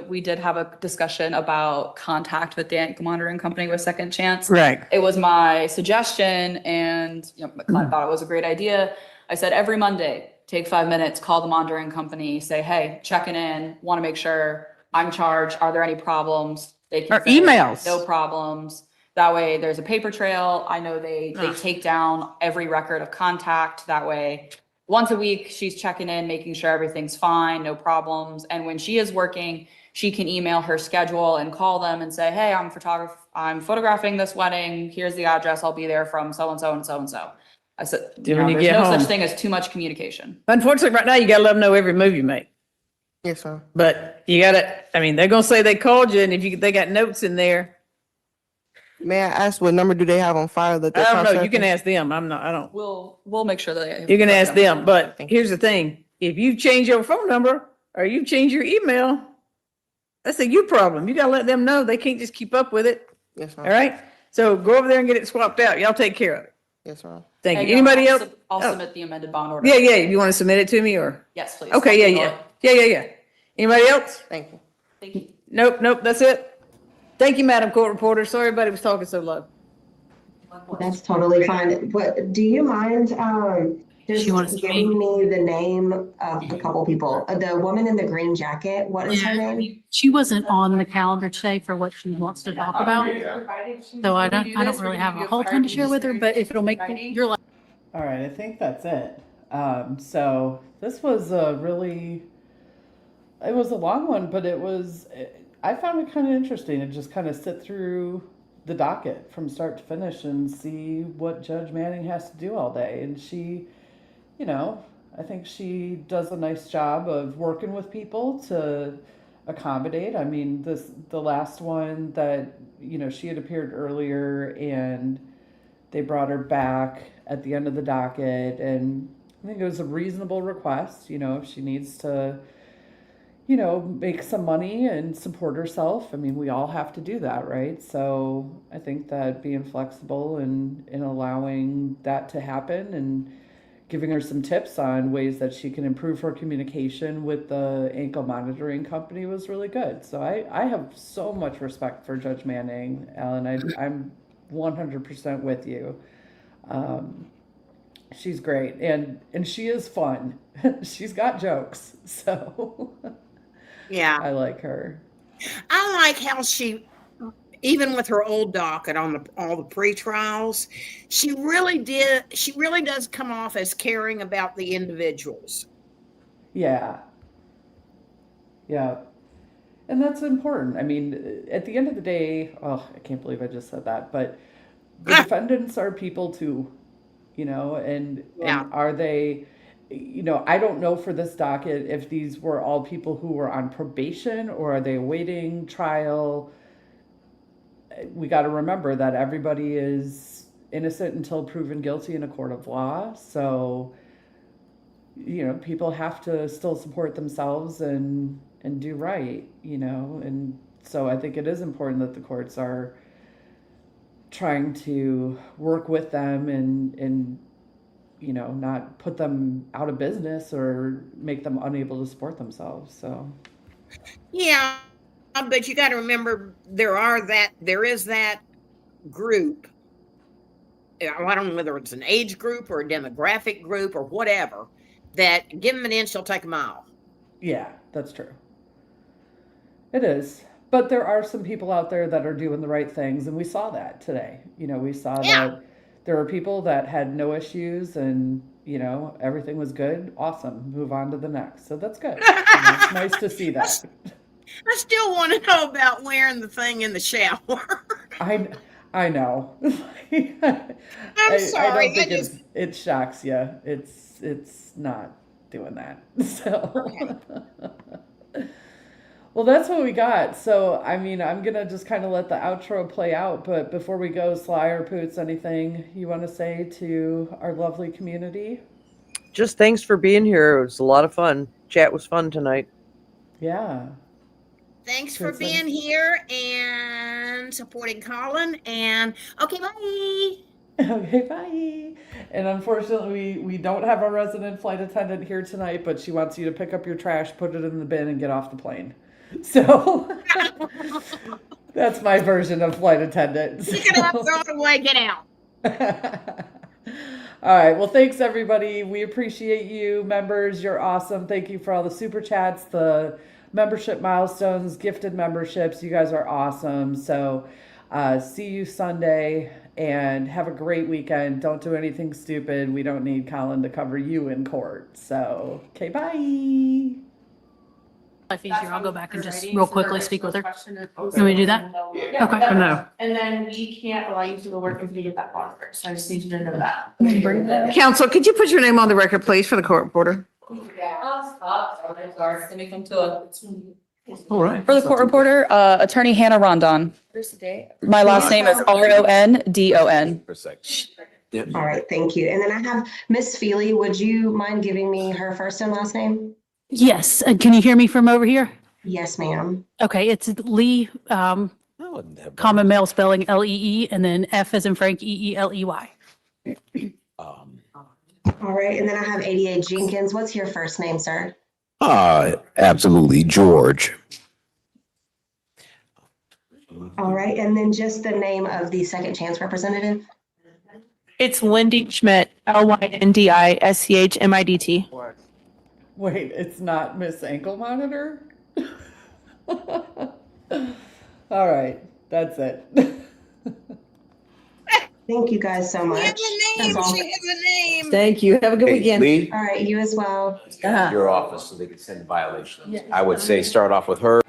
we did have a discussion about contact with the ankle monitoring company with Second Chance. Right. It was my suggestion and my client thought it was a great idea. I said every Monday, take 5 minutes, call the monitoring company, say, hey, checking in, want to make sure I'm charged. Are there any problems? They can Or say, emails. No problems. That way there's a paper trail. I know they take down every record of contact. That way, once a week, she's checking in, making sure everything's fine, no problems. And when she is working, she can email her schedule and call them and say, hey, I'm photographing this wedding. Here's the address. I'll be there from so-and-so and so-and-so. I said, Then when you there's get no home. such thing as too much communication. Unfortunately, right now, you gotta let them know every move you make. Yes, ma'am. But you gotta, I mean, they're gonna say they called you, and if they got notes in there, May I ask what number do they have on file that they're I don't know, you can cross-referencing? ask them, I don't. We'll make sure that You can ask them, but here's the thing, if you change your phone number, or you change your email, that's a you problem, you gotta let them know, they can't just keep up with it, Yes, all ma'am. right? So go over there and get it swapped out, y'all take care of it. Yes, ma'am. Thank And you. Anybody I'll else? I'll Oh. submit the amended bond order. Yeah, you wanna submit it to me, or? Yes, please. Okay, yeah. Anybody else? Thank you. Thank you. Nope, that's it. Thank you, Madam Court Reporter, sorry everybody was talking so low. That's totally fine. But do you mind, She wants just to giving me the name of a couple people? The woman in the green jacket, what is her name? She wasn't on the calendar today for what she wants to talk about. So I don't really have a whole ton to share with her, but if it'll make your life. All right, I think that's it. So this was it was a long one, but I found it kind of interesting to just kind of sit through the docket from start to finish and see what Judge Manning has to do all day. And she, I think she does a nice job of working with people to accommodate. I mean, the last one that, she had appeared earlier and they brought her back at the end of the docket, and I think it was a reasonable request, if she needs to, make some money and support herself. I mean, we all have to do that, right? So I think that being flexible and allowing that to happen and giving her some tips on ways that she can improve her communication with the ankle monitoring company was really good. So I have so much respect for Judge Manning, Alan. I'm 100% with you. She's great, and she is fun. She's got jokes, so Yeah. I like her. I like how she, even with her old docket on all the pre-trials, she really does come off as caring about the individuals. Yeah. And that's important. I mean, at the end of the day, I can't believe I just said that, but the defendants are people too, and are they, I don't know for this docket if these were all people who were on probation or are they awaiting trial. We got to remember that everybody is innocent until proven guilty in a court of law. So, people have to still support themselves and do right, and so I think it is important that the courts are trying to work with them and not put them out of business or make them unable to support themselves. So Yeah, but you got to remember there is that group. I don't know whether it's an age group or a demographic group or whatever, that give them an inch, they'll take a mile. Yeah, that's true. It is. But there are some people out there that are doing the right things, and we saw that today. We saw that there were people that had no issues and, everything was good. Awesome. Move on to the next. So that's good. It's nice to see that. I still want to know about wearing the thing in the shower. I know. I'm sorry. I don't think it shocks you. It's not doing that. So, well, that's what we got. So, I mean, I'm gonna just kind of let the outro play out. But before we go, Sly or Poots, anything you want to say to our lovely community? Just thanks for being here. It was a lot of fun. Chat was fun tonight. Yeah. Thanks for being here and supporting Colin. And okay, bye. Okay, bye. And unfortunately, we don't have our resident flight attendant here tonight, but she wants you to pick up your trash, put it in the bin, and get off the plane. So that's my version of flight attendant. Pick it up, throw it away, get out. All right. Well, thanks, everybody. We appreciate you, members. You're awesome. Thank you for all the super chats, the membership milestones, gifted memberships. You guys are awesome. So See you Sunday and have a great weekend. Don't do anything stupid. We don't need Colin to cover you in court. So, okay, bye. If easier, I'll go back and just real quickly speak with her. Want me to do that? Okay. No. And then we can't allow you to go work until you get that bond first. So I just need you to know that. Counsel, could you put your name on the record, please, for the court reporter? All right. For the court reporter, Attorney Hannah Rondon. My last name is Rondon. All right, thank you. And then I have Miss Feely. Would you mind giving me her first and last name? Yes. Can you hear me from over here? Yes, ma'am. Okay, it's Lee, common male spelling Lee, and then F as in Frank, Eeley. All right, and then I have 88 Jenkins. What's your first name, sir? Absolutely, George. All right, and then just the name of the second chance representative? It's Lindy Schmidt, LYNDISCHMIDT. Wait, it's not Miss Ankle Monitor? All right, that's it. Thank you guys so much. That's all. She has a name. Thank you. Have a good Hey, weekend. Lee, All right, you as well. your office so they can send violations. I would say start off with her.